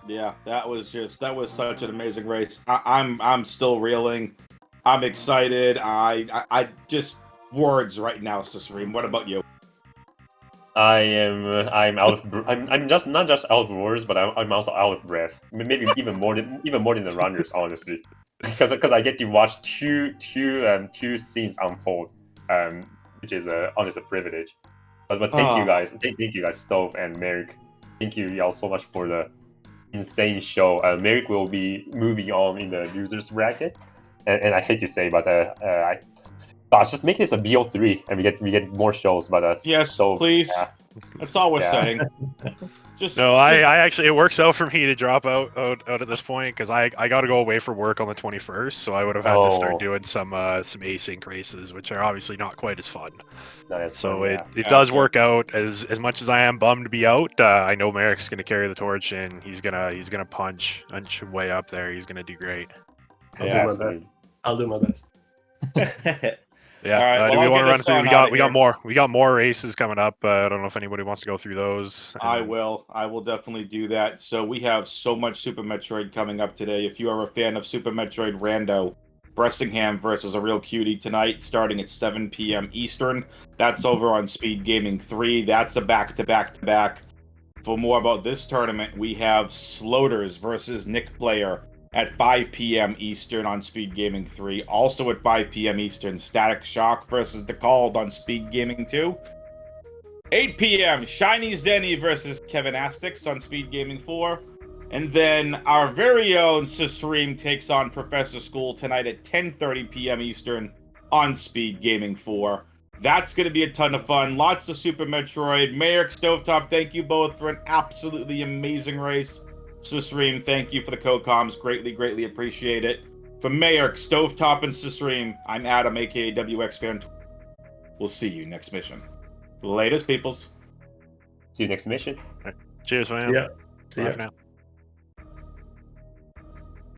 Yeah, that was such an amazing race. I'm still reeling. I'm excited. I just words right now, Sasreem. What about you? I'm out of I'm just not just out of words, but I'm also out of breath. Maybe even more than the runners, honestly, because I get to watch two scenes unfold, which is honestly a privilege. But thank you guys, thank you guys, Stove and Merrick. Thank you y'all so much for the insane show. Merrick will be moving on in the losers bracket, and I hate to say, but gosh, just make this a BO3 and we get more shows. But Yes, so, please. yeah. That's all we're Yeah. saying. Just No, I actually, it works out for me to drop out at this point because I got to go away for work on the 21st, so I would have had to start doing some async races, which are obviously not quite as fun. So it does work out. As much as I am bummed to be out, I know Merrick's gonna carry the torch and he's gonna punch way up there. He's gonna do great. I'll do my best. Yeah. All right, Do well, we I'll want get to run us through? on We got more races coming up. I don't know if anybody wants to go through those. I will definitely do that. So we have so much Super Metroid coming up today. If you are a fan of Super Metroid Rando, Bressingham versus a real cutie tonight, starting at 7 p.m. Eastern. That's over on Speedgaming 3. That's a back-to-back-to-back. For more about this tournament, we have Sloters versus Nick Player at 5 p.m. Eastern on Speedgaming 3. Also at 5 p.m. Eastern, Static Shock versus Decalled on Speedgaming 2. 8 p.m. Shiny Zenny versus Kevin Astix on Speedgaming 4. And then our very own Sasreem takes on Professor School tonight at 10:30 p.m. Eastern on Speedgaming 4. That's going to be a ton of fun. Lots of Super Metroid. Maerk, Stovetop, thank you both for an absolutely amazing race. Sasreem, thank you for the co-coms. Greatly, greatly appreciate it. For Maerk, Stovetop, and Sasreem, I'm Adam, aka WX Fan. We'll see you next mission. Latest, peoples. See you next mission. Cheers, man. Yeah. See Bye ya. for now.